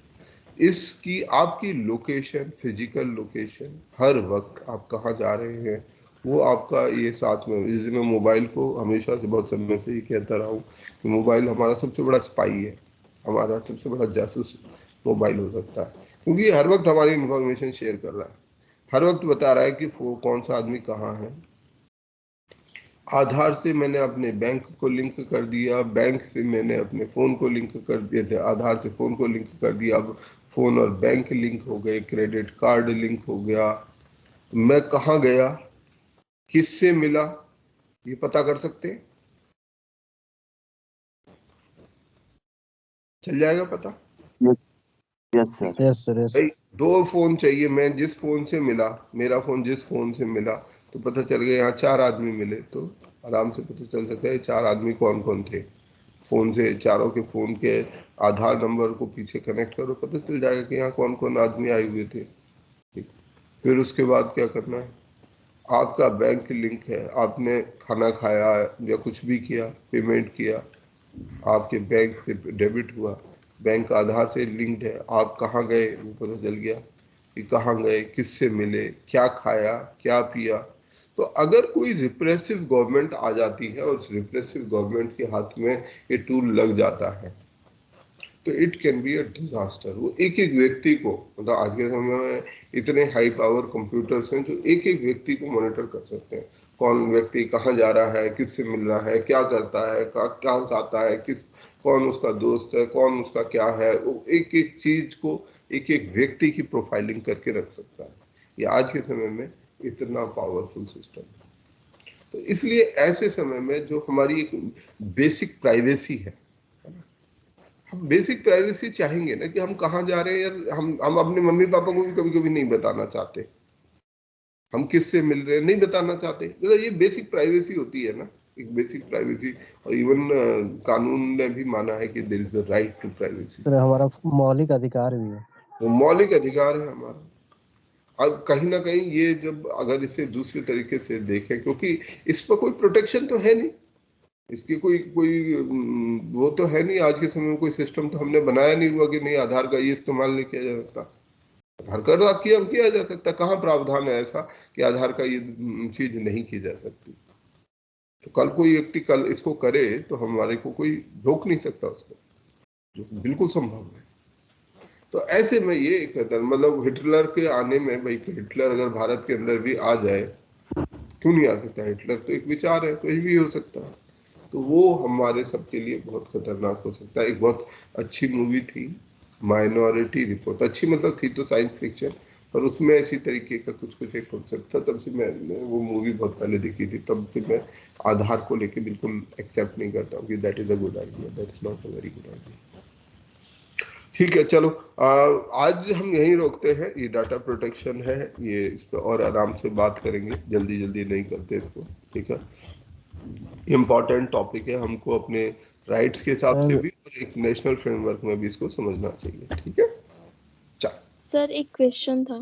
इसकी आपकी लोकेशन, फिजिकल लोकेशन, हर वक्त आप कहाँ जा रहे हैं, वो आपका ये साथ में, इसलिए मैं मोबाइल को हमेशा से, बहुत समय से ही कहता रहा हूँ कि मोबाइल हमारा सबसे बड़ा स्पाई है, हमारा सबसे बड़ा जासूस मोबाइल हो सकता है, क्योंकि हर वक्त हमारी इंफॉर्मेशन शेयर कर रहा है, हर वक्त बता रहा है कि कौन सा आदमी कहाँ है। आधार से मैंने अपने बैंक को लिंक कर दिया, बैंक से मैंने अपने फोन को लिंक कर दिए थे, आधार से फोन को लिंक कर दिया, अब फोन और बैंक लिंक हो गए, क्रेडिट कार्ड लिंक हो गया, मैं कहाँ गया, किससे मिला, ये पता कर सकते हैं, चल जाएगा पता। Yes sir. Yes sir, yes. भाई 2 फोन चाहिए, मैं जिस फोन से मिला, मेरा फोन जिस फोन से मिला, तो पता चल गया यहाँ 4 आदमी मिले, तो आराम से पता चल सकता है 4 आदमी कौन कौन थे। फोन से चारों के फोन के आधार नंबर को पीछे कनेक्ट करो, पता चल जाएगा कि यहाँ कौन कौन आदमी आए हुए थे। ठीक, फिर उसके बाद क्या करना है, आपका बैंक लिंक है, आपने खाना खाया या कुछ भी किया, पेमेंट किया, आपके बैंक से डेबिट हुआ, बैंक आधार से लिंक्ड है, आप कहाँ गए वो पता चल गया कि कहाँ गए, किससे मिले, क्या खाया, क्या पिया। तो अगर कोई रिप्रेसिव गवर्नमेंट आ जाती है और उस रिप्रेसिव गवर्नमेंट के हाथ में ये टूल लग जाता है, तो it can be a disaster. वो एक एक व्यक्ति को, मतलब आज के समय में इतने हाई पावर कंप्यूटर्स हैं जो एक एक व्यक्ति को मॉनिटर कर सकते हैं, कौन व्यक्ति कहाँ जा रहा है, किससे मिल रहा है, क्या करता है, क्या खाता है, कौन उसका दोस्त है, कौन उसका क्या है, वो एक एक चीज को एक एक व्यक्ति की प्रोफाइलिंग करके रख सकता है। ये आज के समय में इतना पावरफुल सिस्टम है। तो इसलिए ऐसे समय में जो हमारी एक बेसिक प्राइवेसी है, हम बेसिक प्राइवेसी चाहेंगे ना, कि हम कहाँ जा रहे हैं यार, हम अपने मम्मी पापा को भी कभी कभी नहीं बताना चाहते, हम किससे मिल रहे हैं नहीं बताना चाहते, तो ये बेसिक प्राइवेसी होती है ना। एक बेसिक प्राइवेसी, और इवन कानून ने भी माना है कि there is a right to privacy. Sir हमारा मौलिक अधिकार भी है, वो मौलिक अधिकार है हमारा। और कहीं ना कहीं ये जब अगर इसे दूसरे तरीके से देखें, क्योंकि इस पर कोई प्रोटेक्शन तो है नहीं, इसकी कोई कोई वो तो है नहीं, आज के समय में कोई सिस्टम तो हमने बनाया नहीं हुआ कि नहीं आधार का ये इस्तेमाल नहीं किया जा सकता, आधार कार्ड किया जा सकता। कहाँ प्रावधान है ऐसा कि आधार का ये चीज नहीं की जा सकती? तो कल कोई व्यक्ति कल इसको करे तो हमारे को कोई रोक नहीं सकता उसको, जो बिल्कुल संभव है। तो ऐसे में ये एक मतलब हिटलर के आने में, भाई हिटलर अगर भारत के अंदर भी आ जाए, क्यों नहीं आ सकता? हिटलर तो एक विचार है, कुछ भी हो सकता है। तो वो हमारे सबके लिए बहुत खतरनाक हो सकता है। एक बहुत अच्छी मूवी थी माइनॉरिटी रिपोर्ट, अच्छी मतलब थी तो साइंस फिक्शन, पर उसमें ऐसी तरीके का कुछ एक कॉन्सेप्ट था। तब से मैंने वो मूवी बहुत पहले देखी थी, तब से मैं आधार को लेके बिल्कुल एक्सेप्ट नहीं करता हूँ कि that is a good idea, that is not a very good idea. ठीक है, चलो आज हम यहीं रोकते हैं। ये डाटा प्रोटेक्शन है, ये इस पर और आराम से बात करेंगे, जल्दी जल्दी नहीं करते इसको, ठीक है। इम्पोर्टेंट टॉपिक है, हमको अपने राइट्स के हिसाब से भी और एक नेशनल फ्रेमवर्क में भी इसको समझना चाहिए, ठीक है। चल सर एक क्वेश्चन था।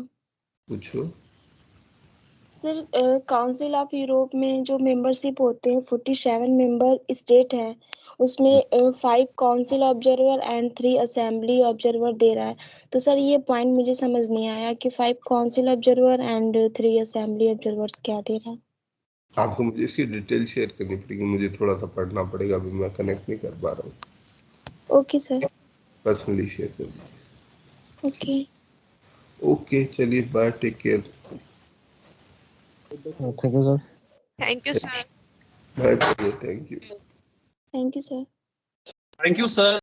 पूछो। सर काउंसिल ऑफ यूरोप में जो मेंबरशिप होते हैं 47 मेंबर स्टेट हैं, उसमें 5 council observer and 3 assembly observer दे रहा है। तो सर ये पॉइंट मुझे समझ नहीं आया कि 5 council observer and 3 assembly observers क्या दे रहा है। आपको मुझे इसकी डिटेल शेयर करनी पड़ेगी, मुझे थोड़ा सा पढ़ना पड़ेगा, अभी मैं कनेक्ट नहीं कर पा रहा हूँ। Okay sir. पर्सनली शेयर कर दीजिए। ओके ओके, चलिए बाय, टेक केयर। ठीक है sir. Thank you sir. Bye, thank you. Thank you sir. Thank you sir.